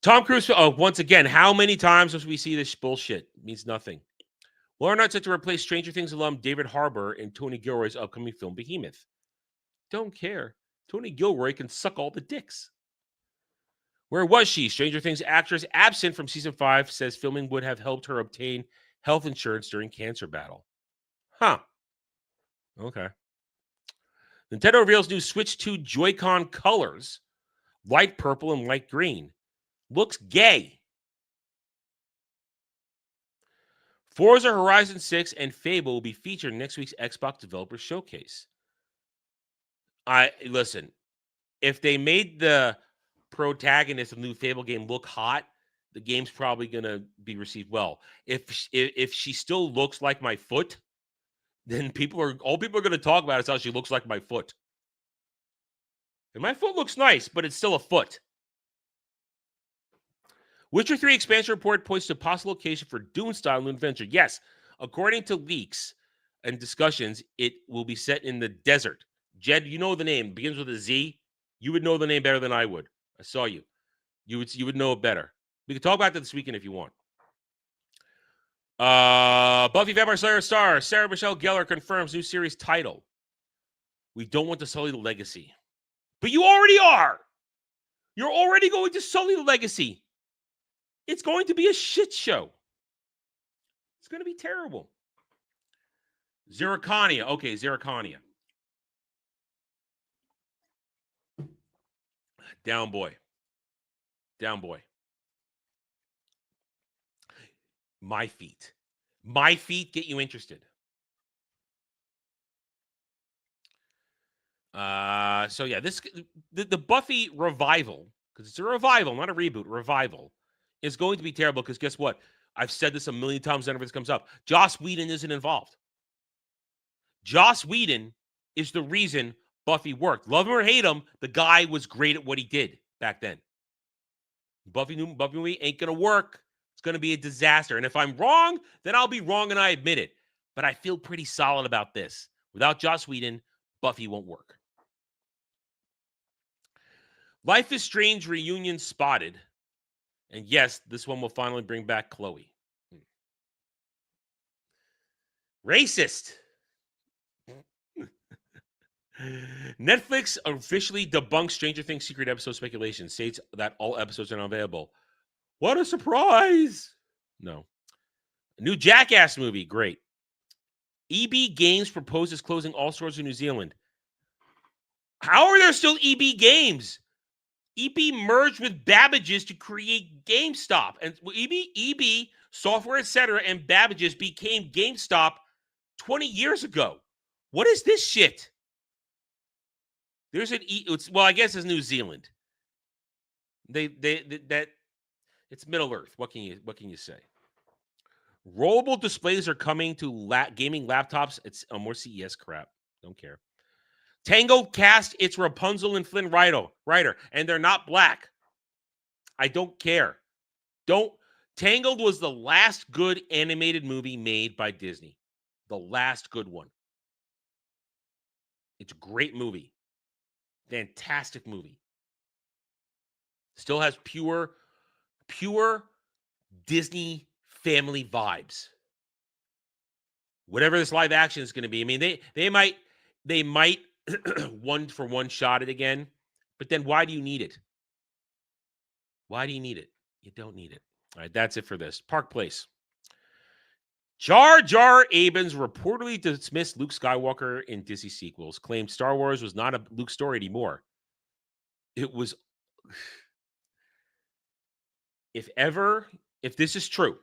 Speaker 4: Tom Cruise, once again, how many times must we see this bullshit? It means nothing. Warner Nuts set to replace Stranger Things alum David Harbour in Tony Gilroy's upcoming film Behemoth. Don't care. Tony Gilroy can suck all the dicks. Where was she? Stranger Things actress absent from season 5 says filming would have helped her obtain health insurance during cancer battle. Huh. Okay. Nintendo reveals new Switch 2 Joy-Con colors. Light purple and light green. Looks gay. Forza Horizon 6 and Fable will be featured in next week's Xbox Developer Showcase. Listen, if they made the protagonist of the new Fable game look hot, the game's probably going to be received well. If she still looks like my foot, then all people are going to talk about is how she looks like my foot. And my foot looks nice, but it's still a foot. Witcher 3 expansion report points to possible location for Dune-style new adventure. Yes, according to leaks and discussions, it will be set in the desert. Jed, you know the name. It begins with a Z. You would know the name better than I would. I saw you. You would know it better. We can talk about that this weekend if you want. Buffy Vampire Slayer star Sarah Michelle Gellar confirms new series title. We don't want to sully the legacy. But you already are. You're already going to sully the legacy. It's going to be a shit show. It's going to be terrible. Zirconia. Okay, Zirconia. Down boy. My feet get you interested. So yeah, the Buffy revival, because it's a revival, not a reboot, revival, is going to be terrible because guess what? I've said this a million times whenever this comes up. Joss Whedon isn't involved. Joss Whedon is the reason Buffy worked. Love him or hate him, the guy was great at what he did back then. Buffy movie ain't going to work. It's going to be a disaster. And if I'm wrong, then I'll be wrong and I admit it. But I feel pretty solid about this. Without Joss Whedon, Buffy won't work. Life is Strange reunion spotted. And yes, this one will finally bring back Chloe. Racist. Netflix officially debunks Stranger Things secret episode speculation. States that all episodes are not available. What a surprise. No. A new Jackass movie. Great. EB Games proposes closing all stores in New Zealand. How are there still EB Games? EB merged with Babbage's to create GameStop. And EB, Software, etc., and Babbage's became GameStop 20 years ago. What is this shit? There's an I guess it's New Zealand. That it's Middle Earth. What can you say? Rollable displays are coming to gaming laptops. It's more CES crap. Don't care. Tangled cast its Rapunzel and Flynn Rider, and they're not black. I don't care. Tangled was the last good animated movie made by Disney. The last good one. It's a great movie. Fantastic movie. Still has pure Disney family vibes. Whatever this live action is going to be. I mean, they might one for one shot it again, but then why do you need it? Why do you need it? You don't need it. All right, that's it for this. Park Place. Jar Jar Abrams reportedly dismissed Luke Skywalker in Disney sequels, claimed Star Wars was not a Luke story anymore. It was, if this is true,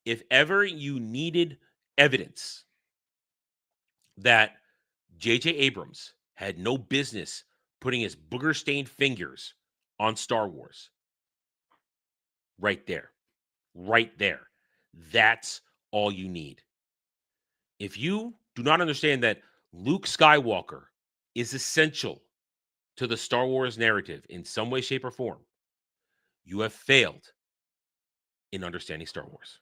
Speaker 4: if ever you needed evidence that J.J. Abrams had no business putting his booger-stained fingers on Star Wars, right there. That's all you need. If you do not understand that Luke Skywalker is essential to the Star Wars narrative in some way, shape, or form, you have failed in understanding Star Wars.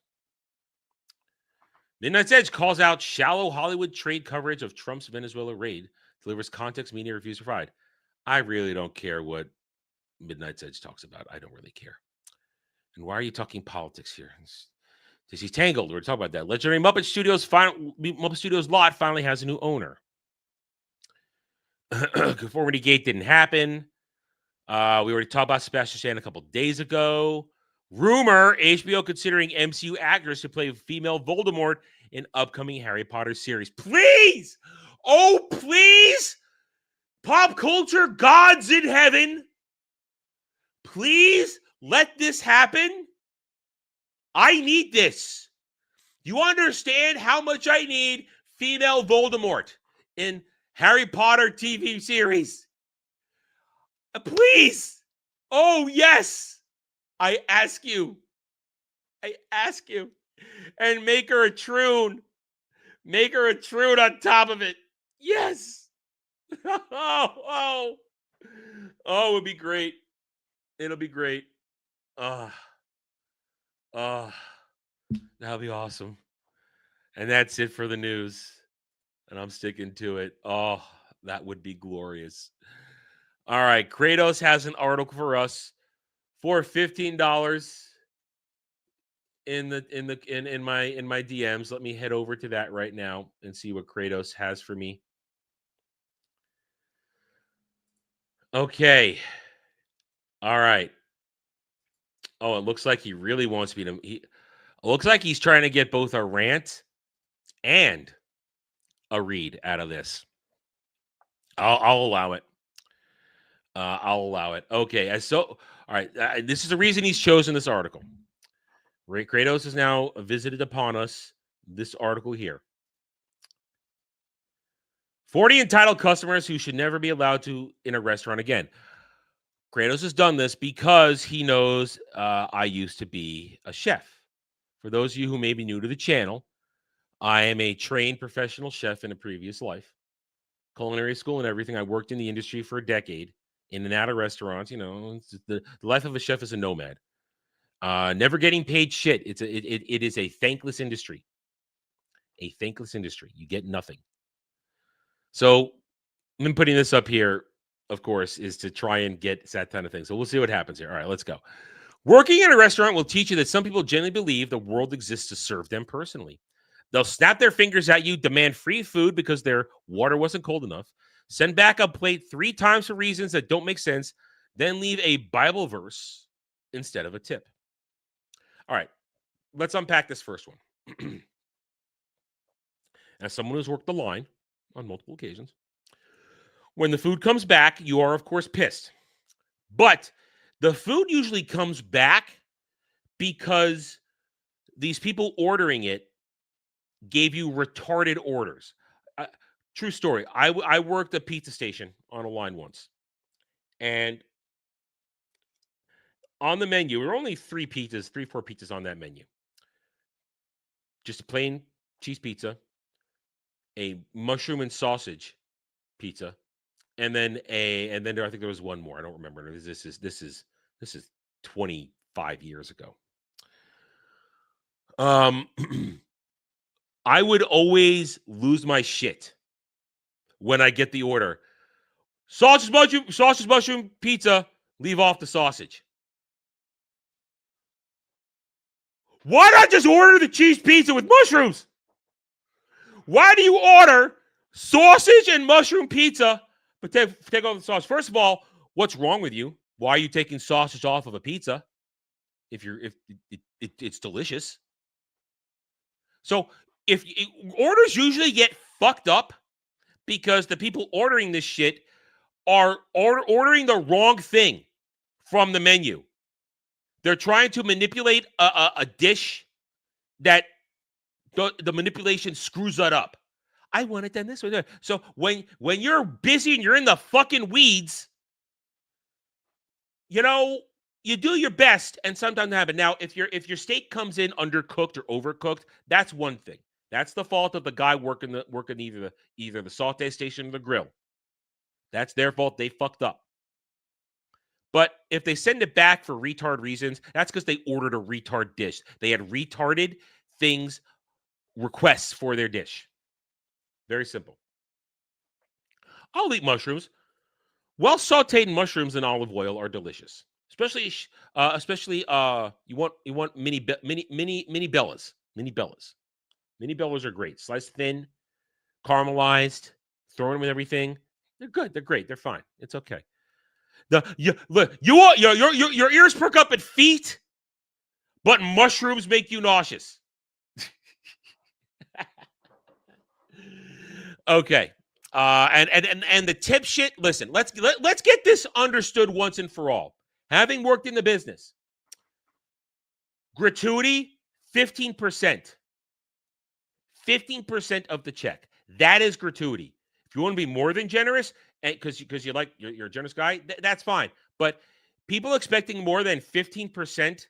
Speaker 4: Midnight's Edge calls out shallow Hollywood trade coverage of Trump's Venezuela raid, delivers context media reviews provide. I really don't care what Midnight's Edge talks about. I don't really care. And why are you talking politics here? Disney's Tangled. We're talking about that. Legendary Muppet Studios lot finally has a new owner. Conformity Gate didn't happen. We already talked about Sebastian Stan a couple days ago. Rumor, HBO considering MCU actors to play female Voldemort in upcoming Harry Potter series. Please! Oh, please! Pop culture gods in heaven. Please let this happen. I need this. You understand how much I need female Voldemort in Harry Potter TV series? Please. Oh, yes. I ask you. And make her a troon. Make her a troon on top of it. Yes. Oh, it would be great. It'll be great. That'll be awesome. And that's it for the news. And I'm sticking to it. Oh, that would be glorious. All right, Kratos has an article for us for $15 in my DMs. Let me head over to that right now and see what Kratos has for me. Okay. All right. Oh, it looks like he really wants me to. It looks like he's trying to get both a rant and a read out of this. I'll allow it. I'll allow it. Okay. All right. This is the reason he's chosen this article. Kratos has now visited upon us this article here. 40 entitled customers who should never be allowed to in a restaurant again. Kratos has done this because he knows I used to be a chef. For those of you who may be new to the channel, I am a trained professional chef in a previous life. Culinary school and everything. I worked in the industry for a decade, in and out of restaurants. You know, the life of a chef is a nomad. Never getting paid shit. It is a thankless industry. A thankless industry. You get nothing. So I'm putting this up here, of course, is to try and get that kind of thing. So we'll see what happens here. All right, let's go. Working in a restaurant will teach you that some people genuinely believe the world exists to serve them personally. They'll snap their fingers at you, demand free food because their water wasn't cold enough, send back a plate 3 times for reasons that don't make sense, then leave a Bible verse instead of a tip. All right, let's unpack this first one. As someone who's worked the line on multiple occasions, when the food comes back, you are, of course, pissed. But the food usually comes back because these people ordering it gave you retarded orders. True story. I worked a pizza station on a line once. And on the menu, there were only 4 pizzas on that menu. Just a plain cheese pizza, a mushroom and sausage pizza, and then I think there was one more. I don't remember. This is 25 years ago. I would always lose my shit when I get the order. Sausage mushroom pizza, leave off the sausage. Why not just order the cheese pizza with mushrooms? Why do you order sausage and mushroom pizza, but take off the sauce? First of all, what's wrong with you? Why are you taking sausage off of a pizza? If it's delicious. So if orders usually get fucked up because the people ordering this shit are ordering the wrong thing from the menu. They're trying to manipulate a dish that the manipulation screws that up. I want it done this way. So when you're busy and you're in the fucking weeds, you know, you do your best and sometimes happen. Now, if your steak comes in undercooked or overcooked, that's one thing. That's the fault of the guy working either the saute station or the grill. That's their fault. They fucked up. But if they send it back for retard reasons, that's because they ordered a retard dish. They had retarded things, requests for their dish. Very simple. I'll eat mushrooms. Well sauteed mushrooms in olive oil are delicious. Especially you want mini bellas. Mini bellas. Mini bellas are great. Sliced thin, caramelized, thrown them with everything. They're good. They're great. They're fine. It's okay. Your ears perk up at feet, but mushrooms make you nauseous. Okay. And the tip shit. Listen, let's get this understood once and for all. Having worked in the business, gratuity 15%. 15% of the check. That is gratuity. If you want to be more than generous, because you like you're a generous guy, that's fine. But people expecting more than 15%,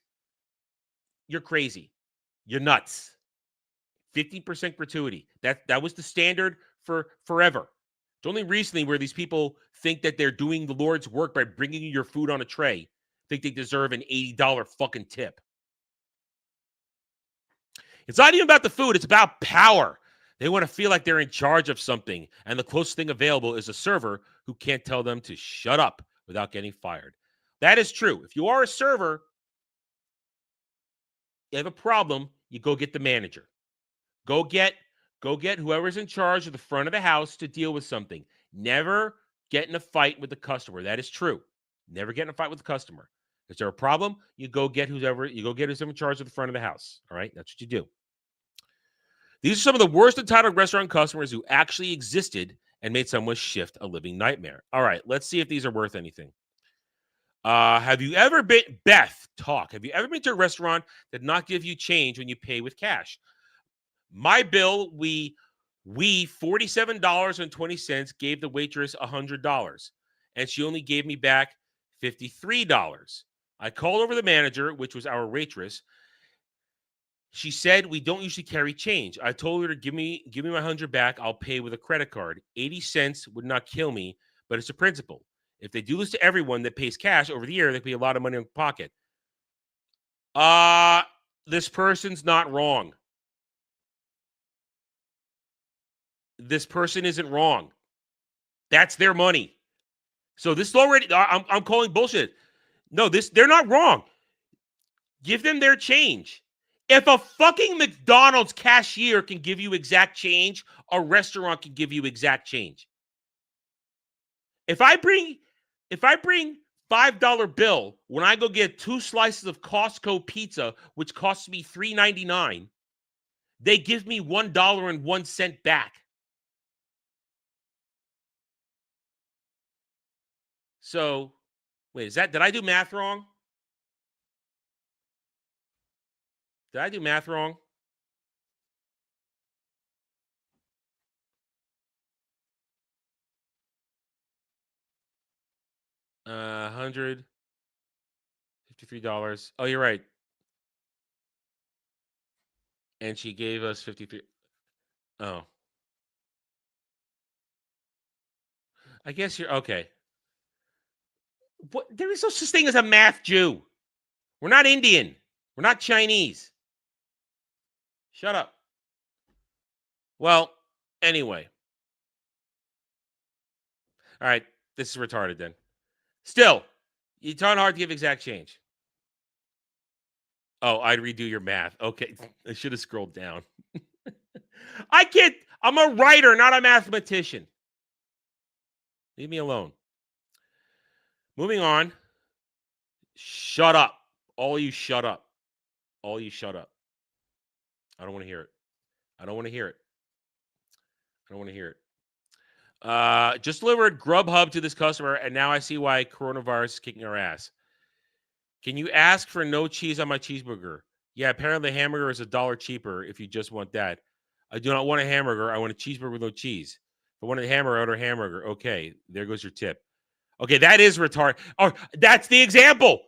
Speaker 4: you're crazy. You're nuts. 15% gratuity. That was the standard for forever. It's only recently where these people think that they're doing the Lord's work by bringing you your food on a tray. Think they deserve an $80 fucking tip. It's not even about the food. It's about power. They want to feel like they're in charge of something. And the closest thing available is a server who can't tell them to shut up without getting fired. That is true. If you are a server, you have a problem, you go get the manager. Go get whoever's in charge of the front of the house to deal with something. Never get in a fight with the customer. That is true. Never get in a fight with the customer. Is there a problem? You go get who's in charge of the front of the house. All right? That's what you do. These are some of the worst entitled restaurant customers who actually existed and made someone's shift a living nightmare. All right, let's see if these are worth anything. Have you ever been, Beth, talk. Have you ever been to a restaurant that did not give you change when you pay with cash? My bill, we $47.20 gave the waitress $100, and she only gave me back $53. I called over the manager, which was our waitress. She said we don't usually carry change. I told her to give me my 100 back. I'll pay with a credit card. 80 cents would not kill me, but it's a principle. If they do this to everyone that pays cash over the year, they pay a lot of money in the pocket. This person's not wrong. This person isn't wrong. That's their money. So this is already, I'm calling bullshit. No, they're not wrong. Give them their change. If a fucking McDonald's cashier can give you exact change, a restaurant can give you exact change. If I bring $5 bill when I go get 2 slices of Costco pizza, which costs me $3.99, they give me $1.01 back. So, wait, did I do math wrong? Did I do math wrong? $153. Oh, you're right. And she gave us 53. Oh. I guess you're okay. What? There is no such thing as a math Jew. We're not Indian. We're not Chinese. Shut up. Well, anyway. All right. This is retarded then. Still, it's not hard to give exact change. Oh, I'd redo your math. Okay, I should have scrolled down. I can't. I'm a writer, not a mathematician. Leave me alone. Moving on. Shut up. All you shut up. All you shut up. I don't want to hear it. I don't want to hear it. I don't want to hear it. Just delivered Grubhub to this customer, and now I see why coronavirus is kicking our ass. Can you ask for no cheese on my cheeseburger? Yeah, apparently the hamburger is $1 cheaper if you just want that. I do not want a hamburger. I want a cheeseburger with no cheese. If I want a hamburger, I order a hamburger. Okay, there goes your tip. Okay, that is retarded. Oh, that's the example.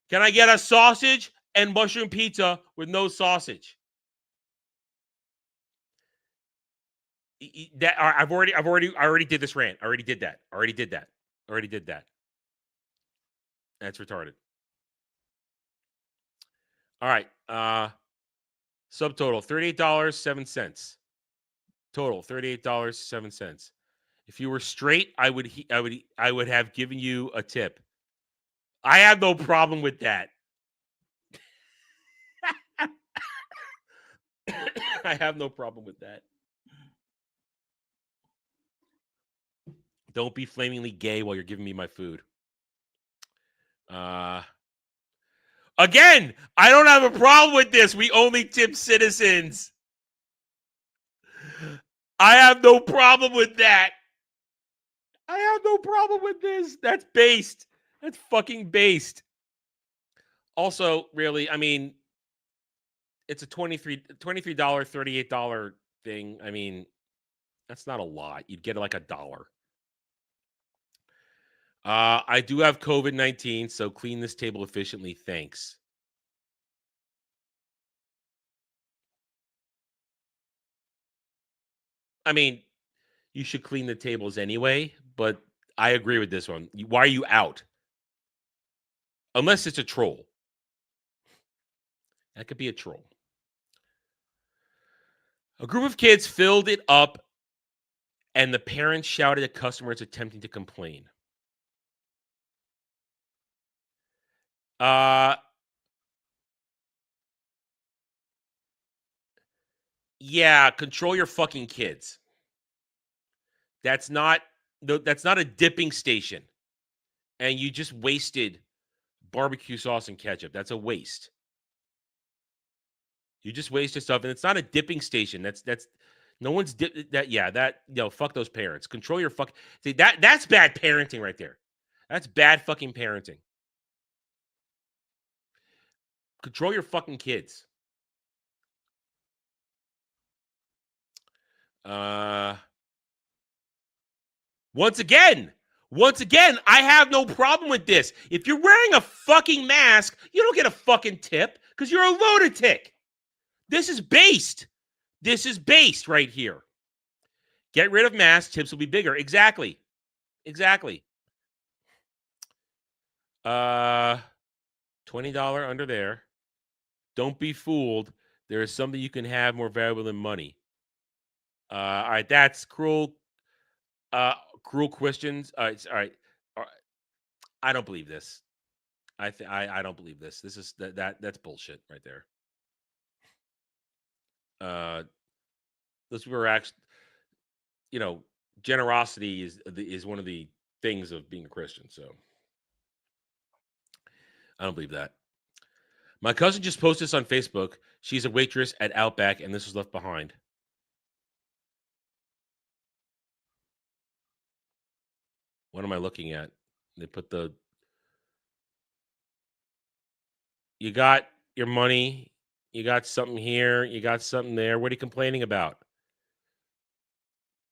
Speaker 4: Can I get a sausage and mushroom pizza with no sausage? That I already did this rant. I already did that. Already did that. That's retarded. All right. Subtotal $38.07. Total $38.07. If you were straight, I would have given you a tip. I have no problem with that. I have no problem with that. Don't be flamingly gay while you're giving me my food. Again, I don't have a problem with this. We only tip citizens. I have no problem with that. I have no problem with this. That's based. That's fucking based. Also, really, I mean, it's a $23, $38 thing. I mean, that's not a lot. You'd get like $1. I do have COVID-19, so clean this table efficiently. Thanks. I mean, you should clean the tables anyway, but I agree with this one. Why are you out? Unless it's a troll. That could be a troll. A group of kids filled it up, and the parents shouted at customers attempting to complain. Yeah, control your fucking kids. That's not a dipping station. And you just wasted barbecue sauce and ketchup. That's a waste. You just wasted stuff, and it's not a dipping station. That's no one's fuck those parents. Control your fuck. See, that's bad parenting right there. That's bad fucking parenting. Control your fucking kids. Once again, I have no problem with this. If you're wearing a fucking mask, you don't get a fucking tip because you're a lunatic. This is based. This is based right here. Get rid of masks, tips will be bigger. Exactly. $20 under there. Don't be fooled. There is something you can have more valuable than money. All right, that's cruel. Cruel questions. All right. I don't believe this. I don't believe this. This is that's bullshit right there. Those were actually, generosity is one of the things of being a Christian. So I don't believe that. My cousin just posted this on Facebook. She's a waitress at Outback, and this was left behind. What am I looking at? They put you got your money, you got something here, you got something there. What are you complaining about?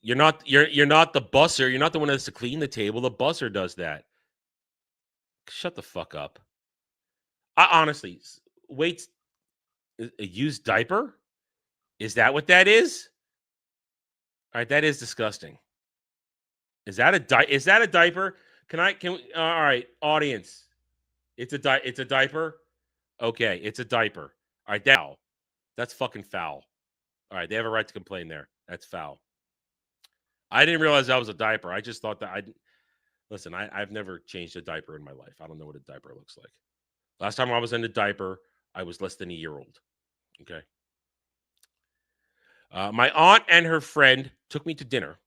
Speaker 4: You're not the busser. You're not the one that has to clean the table. The busser does that. Shut the fuck up. I honestly, wait, a used diaper? Is that what that is? All right, that is disgusting. Is that a diaper? All right, audience. It's a diaper? Okay, it's a diaper. All right, that's fucking foul. All right, they have a right to complain there. That's foul. I didn't realize that was a diaper. I just thought that I've never changed a diaper in my life. I don't know what a diaper looks like. Last time I was in a diaper, I was less than a year old. Okay. My aunt and her friend took me to dinner.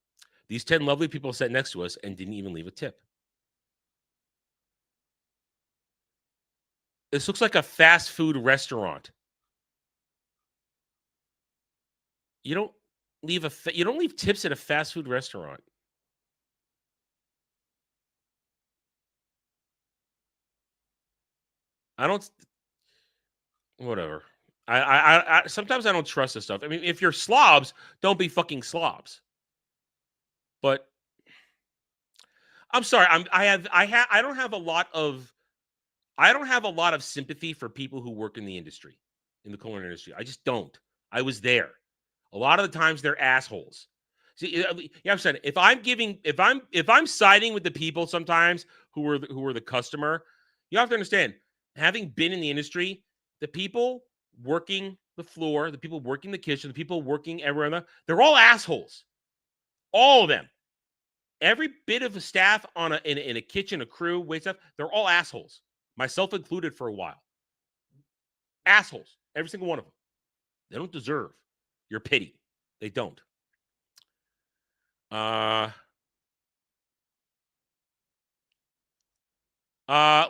Speaker 4: These 10 lovely people sat next to us and didn't even leave a tip. This looks like a fast food restaurant. You don't leave tips at a fast food restaurant. I don't. Whatever. I sometimes I don't trust this stuff. I mean, if you're slobs, don't be fucking slobs. But I'm sorry. I don't have a lot of sympathy for people who work in the industry, in the culinary industry. I just don't. I was there. A lot of the times they're assholes. See, yeah, I'm saying if I'm siding with the people sometimes who are the customer, you have to understand, having been in the industry, the people working the floor, the people working the kitchen, the people working everywhere, they're all assholes. All of them. Every bit of the staff in a kitchen, a crew, wait stuff, they're all assholes. Myself included for a while. Assholes. Every single one of them. They don't deserve your pity. They don't.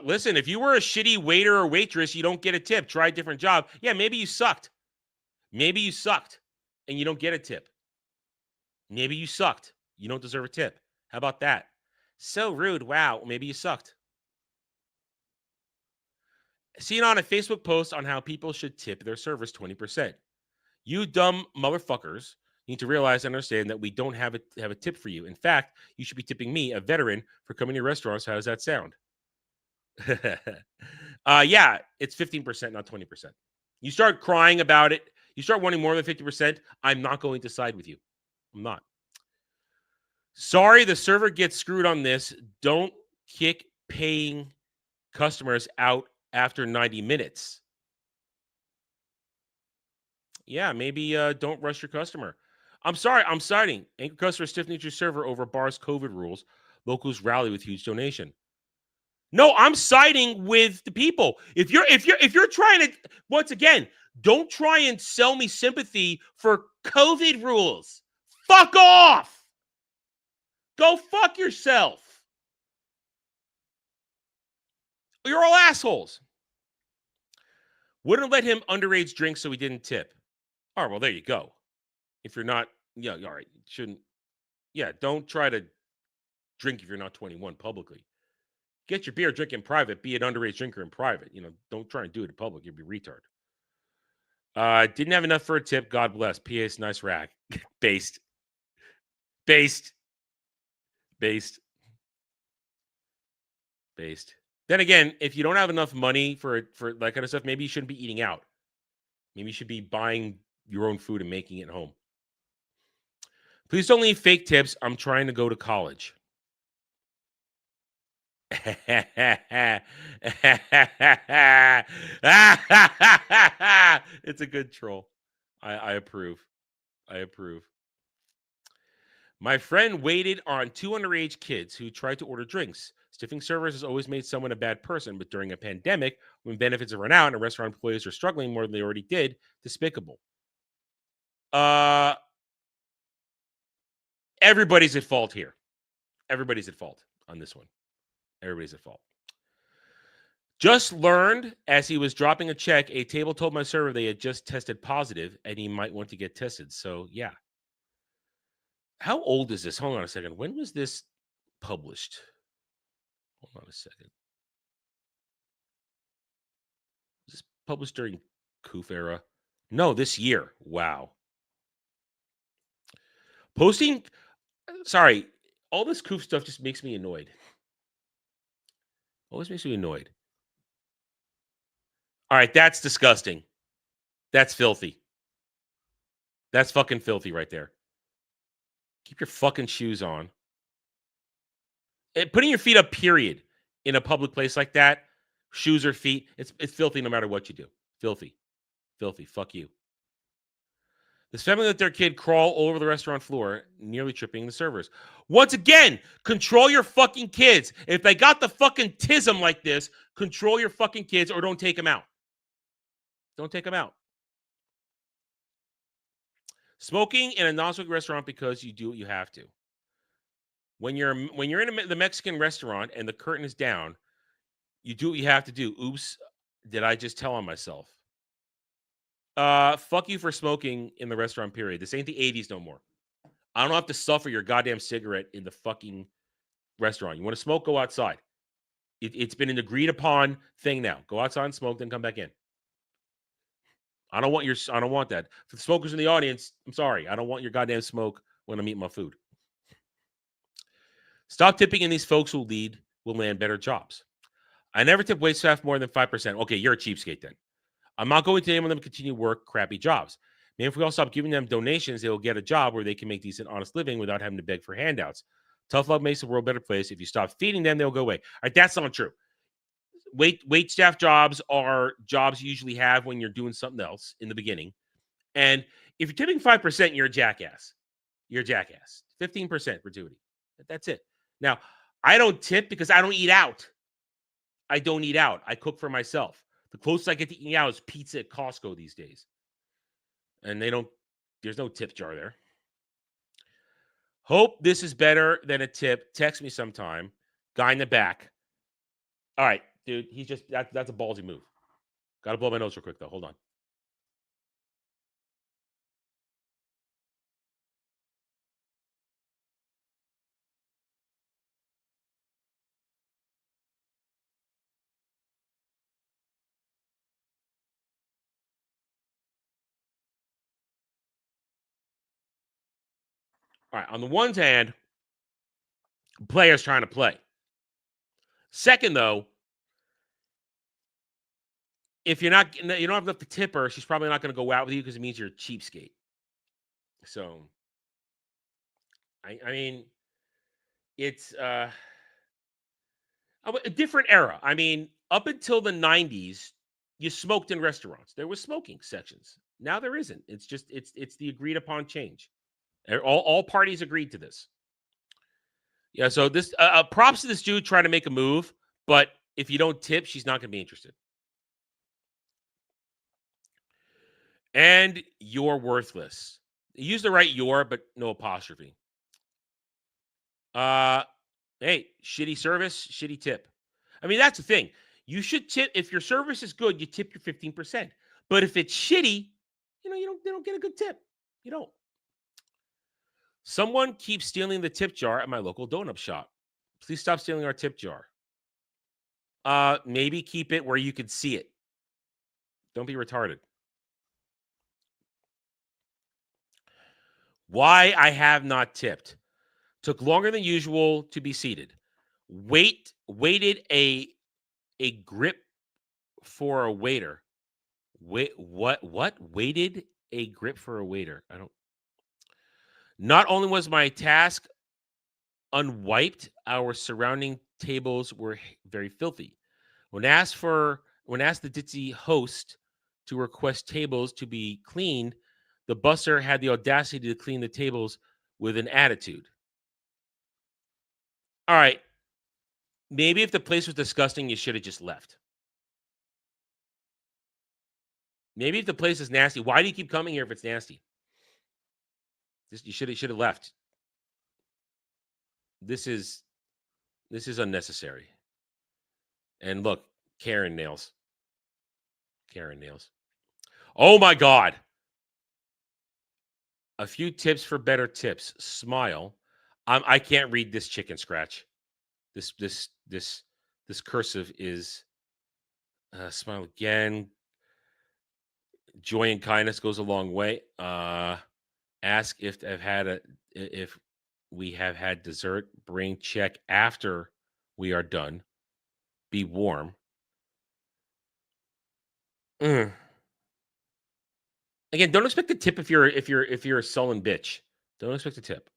Speaker 4: Listen, if you were a shitty waiter or waitress, you don't get a tip. Try a different job. Yeah, maybe you sucked. Maybe you sucked and you don't get a tip. Maybe you sucked. You don't deserve a tip. How about that? So rude. Wow. Maybe you sucked. Seen on a Facebook post on how people should tip their servers 20%. You dumb motherfuckers need to realize and understand that we don't have a tip for you. In fact, you should be tipping me, a veteran, for coming to your restaurants. How does that sound? Yeah, it's 15%, not 20%. You start crying about it, you start wanting more than 50%, I'm not going to side with you. I'm not. Sorry, the server gets screwed on this. Don't kick paying customers out after 90 minutes. Yeah, maybe don't rush your customer. I'm sorry, I'm citing. Anchor customer stiffing your server over bar's COVID rules. Locals rally with huge donation. No, I'm siding with the people. If you're trying to, once again, don't try and sell me sympathy for COVID rules. Fuck off. Go fuck yourself. You're all assholes. Wouldn't let him underage drink so he didn't tip. All right, well, there you go. If you're not, yeah, all right, shouldn't, yeah, don't try to drink if you're not 21 publicly. Get your beer, drink in private, be an underage drinker in private. You know, don't try and do it in public. You'll be retard. Didn't have enough for a tip. God bless. P.S. Nice rack. Based. Then again, if you don't have enough money for that kind of stuff, maybe you shouldn't be eating out. Maybe you should be buying your own food and making it home. Please don't leave fake tips. I'm trying to go to college. It's a good troll. I approve. My friend waited on 2 underage kids who tried to order drinks. Stiffing servers has always made someone a bad person, but during a pandemic, when benefits have run out and restaurant employees are struggling more than they already did, despicable. Everybody's at fault here. Everybody's at fault on this one. Everybody's at fault. Just learned as he was dropping a check, a table told my server they had just tested positive and he might want to get tested. So, yeah. How old is this? Hold on a second. When was this published? Hold on a second. Was this published during Coof era? No, this year. Wow. Posting, sorry, all this Coof stuff just makes me annoyed. Always makes me annoyed. All right, that's disgusting. That's filthy. That's fucking filthy right there. Keep your fucking shoes on. Putting your feet up, period, in a public place like that, shoes or feet, it's filthy no matter what you do. Filthy. Fuck you. This family let their kid crawl all over the restaurant floor, nearly tripping the servers. Once again, control your fucking kids. If they got the fucking tism like this, control your fucking kids or don't take them out. Don't take them out. Smoking in a non-smoking restaurant because you do what you have to. When you're in the Mexican restaurant and the curtain is down, you do what you have to do. Oops, did I just tell on myself? Fuck you for smoking in the restaurant, period. This ain't the 80s no more. I don't have to suffer your goddamn cigarette in the fucking restaurant. You want to smoke, go outside. It's been an agreed upon thing now. Go outside and smoke, then come back in. I don't want that. For the smokers in the audience, I'm sorry. I don't want your goddamn smoke when I'm eating my food. Stop tipping, and these folks will land better jobs. I never tip wait staff more than 5%. Okay, you're a cheapskate then. I'm not going to enable them to continue work crappy jobs. Maybe if we all stop giving them donations, they will get a job where they can make decent, honest living without having to beg for handouts. Tough love makes the world a better place. If you stop feeding them, they'll go away. All right, that's not true. Wait staff jobs are jobs you usually have when you're doing something else in the beginning. And if you're tipping 5%, you're a jackass. You're a jackass. 15% gratuity. That's it. Now, I don't tip because I don't eat out. I don't eat out. I cook for myself. The closest I get to eating out is pizza at Costco these days. And there's no tip jar there. Hope this is better than a tip. Text me sometime. Guy in the back. All right, dude. That's a ballsy move. Got to blow my nose real quick, though. Hold on. All right. On the one hand, players trying to play. Second, though, if you don't have enough to tip her, she's probably not going to go out with you because it means you're a cheapskate. So, I mean, it's a different era. I mean, up until the 90s, you smoked in restaurants. There was smoking sections. Now there isn't. It's just it's the agreed upon change. All parties agreed to this. Yeah. So this props to this dude trying to make a move, but if you don't tip, she's not going to be interested. And you're worthless. Use the right "your," but no apostrophe. Hey, shitty service, shitty tip. I mean, that's the thing. You should tip if your service is good. You tip your 15%. But if it's shitty, they don't get a good tip. You don't. Someone keeps stealing the tip jar at my local donut shop. Please stop stealing our tip jar. Maybe keep it where you can see it. Don't be retarded. Why I have not tipped. Took longer than usual to be seated. Waited a grip for a waiter. What? Waited a grip for a waiter. Not only was my task unwiped, our surrounding tables were very filthy. When asked the ditzy host to request tables to be cleaned, the busser had the audacity to clean the tables with an attitude. All right. Maybe if the place was disgusting, you should have just left. Maybe if the place is nasty, why do you keep coming here if it's nasty? You should have left. This is unnecessary. And look, Karen nails. Oh my God. A few tips for better tips. Smile. I can't read this chicken scratch. This cursive is smile again. Joy and kindness goes a long way. Ask if we have had dessert. Bring check after we are done. Be warm. Again, don't expect a tip if you're a sullen bitch. Don't expect a tip.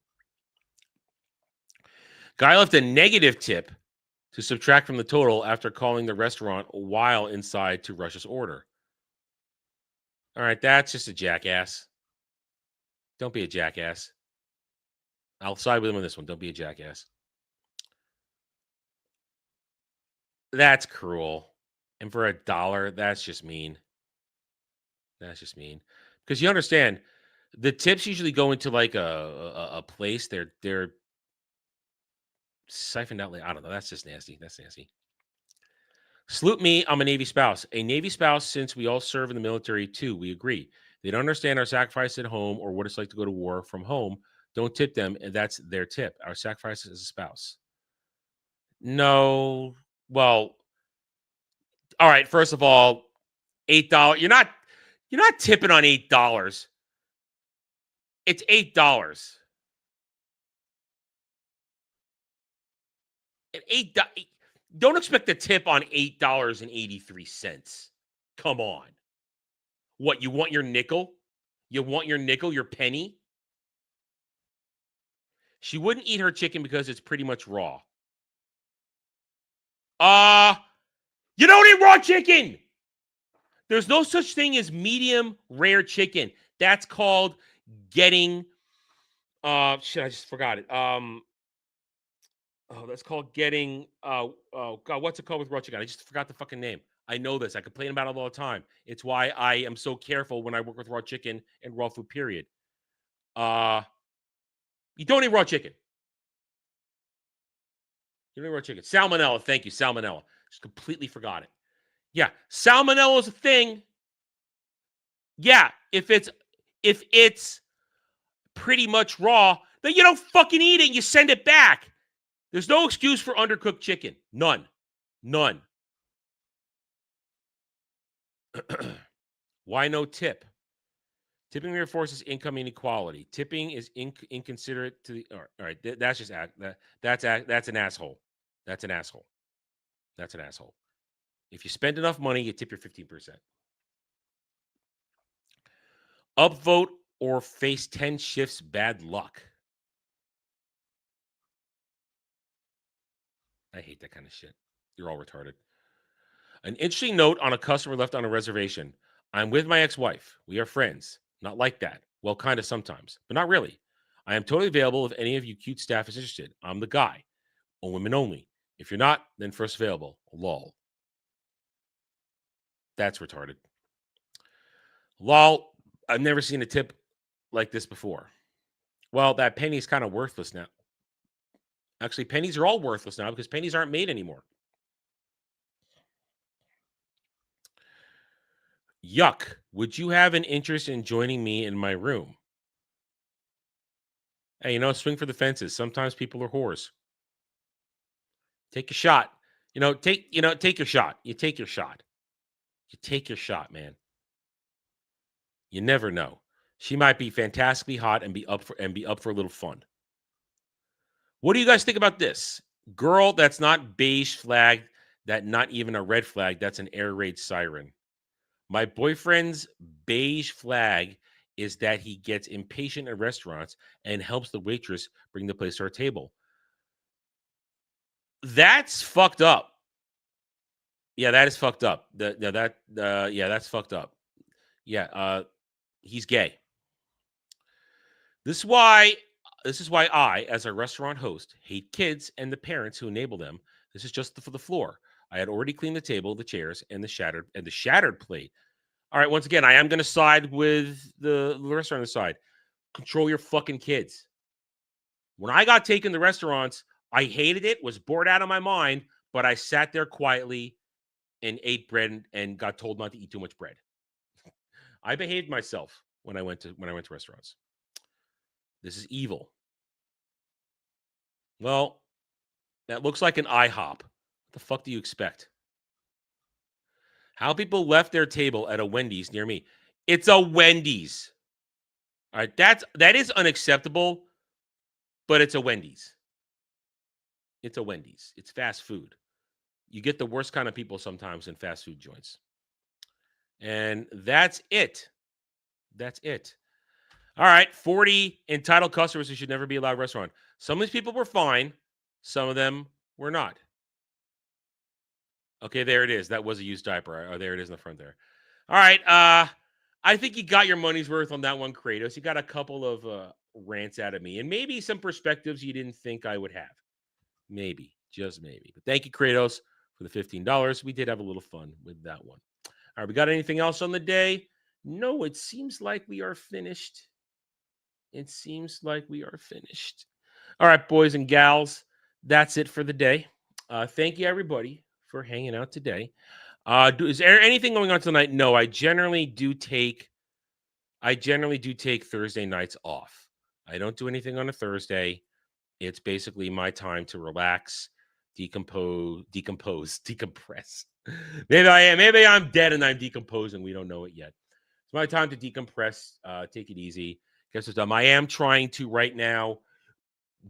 Speaker 4: Guy left a negative tip to subtract from the total after calling the restaurant while inside to rush his order. All right, that's just a jackass. Don't be a jackass. I'll side with him on this one. Don't be a jackass. That's cruel. And for $1, that's just mean. That's just mean. Because you understand, the tips usually go into like a place. They're siphoned out. I don't know. That's just nasty. That's nasty. Salute me. I'm a Navy spouse. A Navy spouse, since we all serve in the military too. We agree. They don't understand our sacrifice at home or what it's like to go to war from home. Don't tip them, and that's their tip. Our sacrifice as a spouse. No. Well, all right. First of all, $8. You're not tipping on $8. It's $8. At $8, don't expect a tip on $8.83. Come on. What, you want your nickel? You want your nickel, your penny? She wouldn't eat her chicken because it's pretty much raw. You don't eat raw chicken. There's no such thing as medium rare chicken. That's called getting shit, I just forgot it. That's called getting God, what's it called with raw chicken? I just forgot the fucking name. I know this. I complain about it all the time. It's why I am so careful when I work with raw chicken and raw food, period. You don't eat raw chicken. You don't eat raw chicken. Salmonella. Thank you. Salmonella. Just completely forgot it. Yeah. Salmonella is a thing. Yeah. If it's pretty much raw, then you don't fucking eat it. You send it back. There's no excuse for undercooked chicken. None. Why no tip? Tipping reinforces income inequality. Tipping is inconsiderate to the. All right, that's just that's an asshole. That's an asshole. That's an asshole. If you spend enough money, you tip your 15%. Upvote or face 10 shifts bad luck. I hate that kind of shit. You're all retarded. An interesting note on a customer left on a reservation. I'm with my ex-wife. We are friends. Not like that. Well, kind of sometimes, but not really. I am totally available if any of you cute staff is interested. I'm the guy. On women only. If you're not, then first available. Lol. That's retarded. Lol. I've never seen a tip like this before. Well, that penny's kind of worthless now. Actually, pennies are all worthless now because pennies aren't made anymore. Yuck. Would you have an interest in joining me in my room? Hey, swing for the fences. Sometimes people are whores. Take a shot. Take your shot. You take your shot. You take your shot, man. You never know. She might be fantastically hot and be up for a little fun. What do you guys think about this? Girl that's not beige flagged, that not even a red flag, that's an air raid siren. My boyfriend's beige flag is that he gets impatient at restaurants and helps the waitress bring the place to our table. That's fucked up. Yeah, that is fucked up. That's fucked up. Yeah, he's gay. This is why I, as a restaurant host, hate kids and the parents who enable them. This is just for the floor. I had already cleaned the table, the chairs, and the shattered plate. All right, once again, I am going to side with the restaurant side. Control your fucking kids. When I got taken to restaurants, I hated it, was bored out of my mind, but I sat there quietly and ate bread and got told not to eat too much bread. I behaved myself when I went to restaurants. This is evil. Well, that looks like an IHOP. What the fuck do you expect? How people left their table at a Wendy's near me. It's a Wendy's. All right, that is unacceptable, but it's a Wendy's. It's a Wendy's. It's fast food. You get the worst kind of people sometimes in fast food joints. And that's it. That's it. All right, 40 entitled customers who should never be allowed at a restaurant. Some of these people were fine. Some of them were not. Okay, there it is. That was a used diaper. Oh, there it is in the front there. All right, I think you got your money's worth on that one, Kratos. You got a couple of rants out of me and maybe some perspectives you didn't think I would have. Maybe, just maybe. But thank you, Kratos, for the $15. We did have a little fun with that one. All right, we got anything else on the day? No, it seems like we are finished. It seems like we are finished. All right, boys and gals, that's it for the day. Thank you, everybody, for hanging out today. Is there anything going on tonight? No, I generally do take Thursday nights off. I don't do anything on a Thursday. It's basically my time to relax, decompress. Maybe I'm dead and I'm decomposing. We don't know it yet. It's my time to decompress, take it easy, get stuff done. I am trying to right now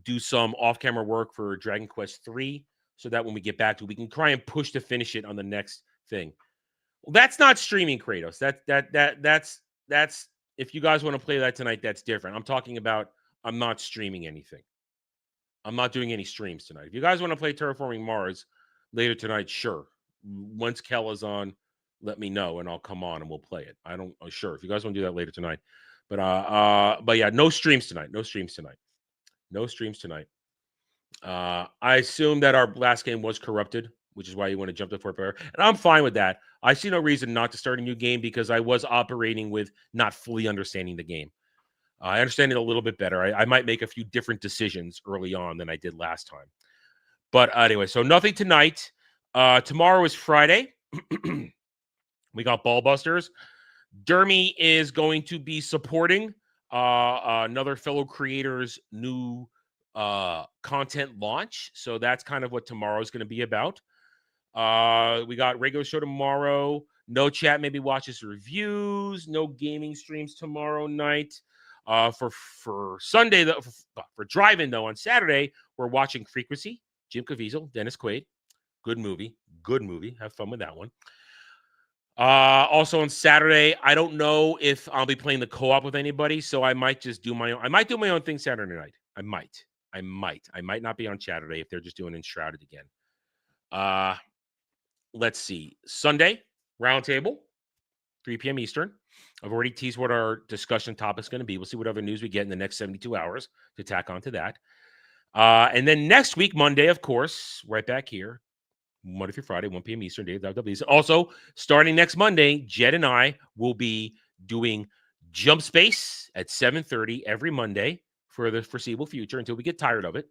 Speaker 4: do some off-camera work for Dragon Quest 3 so that when we get back to it, we can try and push to finish it on the next thing. Well, that's not streaming, Kratos. That's if you guys want to play that tonight, that's different. I'm talking about I'm not streaming anything. I'm not doing any streams tonight. If you guys want to play Terraforming Mars later tonight, sure. Once Kella's on, let me know and I'll come on and we'll play it. I don't sure if you guys want to do that later tonight. But yeah, no streams tonight. No streams tonight. No streams tonight. I assume that our last game was corrupted, which is why you want to jump to Fort Bear. And I'm fine with that. I see no reason not to start a new game because I was operating with not fully understanding the game. I understand it a little bit better. I might make a few different decisions early on than I did last time. But anyway, so nothing tonight. Tomorrow is Friday. We got Ballbusters. Dermy is going to be supporting another fellow creator's new content launch. So that's kind of what tomorrow is going to be about. We got regular show tomorrow. No chat, maybe watches reviews. No gaming streams tomorrow night. For Sunday, though, for drive-in, though, on Saturday, we're watching Frequency, Jim Caviezel, Dennis Quaid. Good movie. Have fun with that one. Also on Saturday, I don't know if I'll be playing the co-op with anybody, so I might just do my own. I might do my own thing Saturday night. I might not be on Saturday if they're just doing Enshrouded again. Let's see. Sunday, roundtable, 3 p.m. Eastern. I've already teased what our discussion topic's going to be. We'll see what other news we get in the next 72 hours to tack onto that. And then next week, Monday, of course, right back here, Monday through Friday, 1 p.m. Eastern, Dave WWE. Also, starting next Monday, Jed and I will be doing Jump Space at 7:30 every Monday for the foreseeable future until we get tired of it.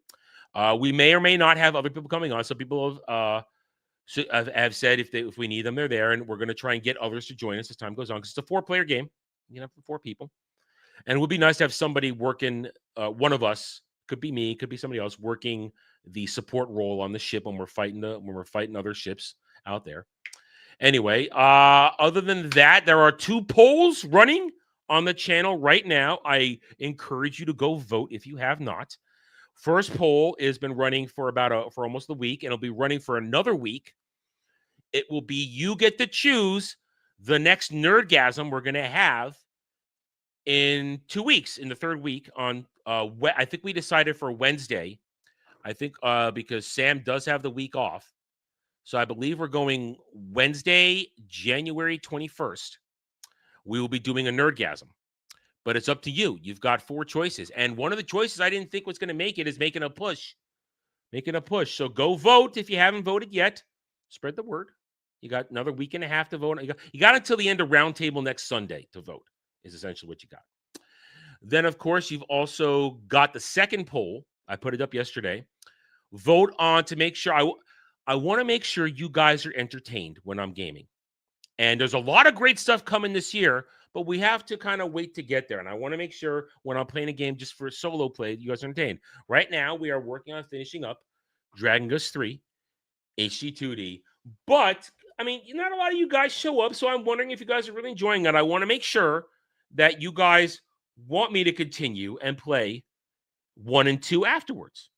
Speaker 4: We may or may not have other people coming on. Some people have said if we need them, they're there, and we're going to try and get others to join us as time goes on because it's a 4-player game, for 4 people. And it would be nice to have somebody working, one of us, could be me, could be somebody else, working the support role on the ship when we're fighting other ships out there. Anyway, other than that, there are 2 polls running on the channel right now. I encourage you to go vote if you have not. First poll has been running for almost a week, and it'll be running for another week. It will be you get to choose the next Nerdgasm we're going to have in 2 weeks, in the 3rd week on I think we decided for Wednesday. I think because Sam does have the week off. So I believe we're going Wednesday, January 21st. We will be doing a Nerdgasm. But it's up to you. You've got 4 choices. And one of the choices I didn't think was going to make it is making a push. So go vote if you haven't voted yet. Spread the word. You got another week and a half to vote. You got until the end of Roundtable next Sunday to vote, is essentially what you got. Then, of course, you've also got the second poll. I put it up yesterday. Vote on to make sure. I want to make sure you guys are entertained when I'm gaming. And there's a lot of great stuff coming this year, but we have to kind of wait to get there. And I want to make sure when I'm playing a game just for solo play, you guys are entertained. Right now, we are working on finishing up Dragon Quest 3, HD2D. But, I mean, not a lot of you guys show up, so I'm wondering if you guys are really enjoying that. I want to make sure that you guys want me to continue and play 1 and 2 afterwards.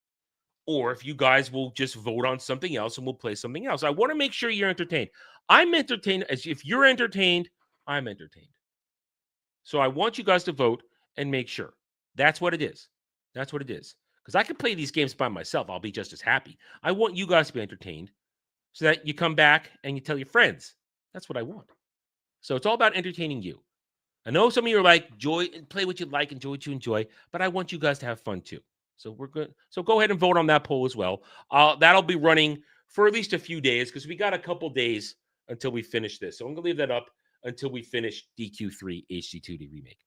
Speaker 4: Or if you guys will just vote on something else and we'll play something else. I want to make sure you're entertained. I'm entertained. If you're entertained, I'm entertained. So I want you guys to vote and make sure. That's what it is. Because I can play these games by myself. I'll be just as happy. I want you guys to be entertained so that you come back and you tell your friends. That's what I want. So it's all about entertaining you. I know some of you are like, play what you like, enjoy what you enjoy, but I want you guys to have fun too. So we're good. So go ahead and vote on that poll as well. That'll be running for at least a few days because we got a couple days until we finish this. So I'm going to leave that up until we finish DQ3 HD2D remake.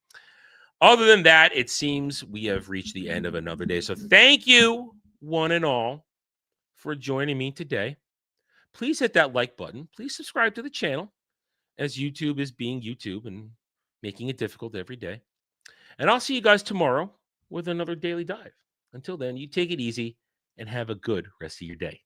Speaker 4: Other than that, it seems we have reached the end of another day. So thank you, one and all, for joining me today. Please hit that like button. Please subscribe to the channel, as YouTube is being YouTube and making it difficult every day. And I'll see you guys tomorrow with another Daily Dive. Until then, you take it easy and have a good rest of your day.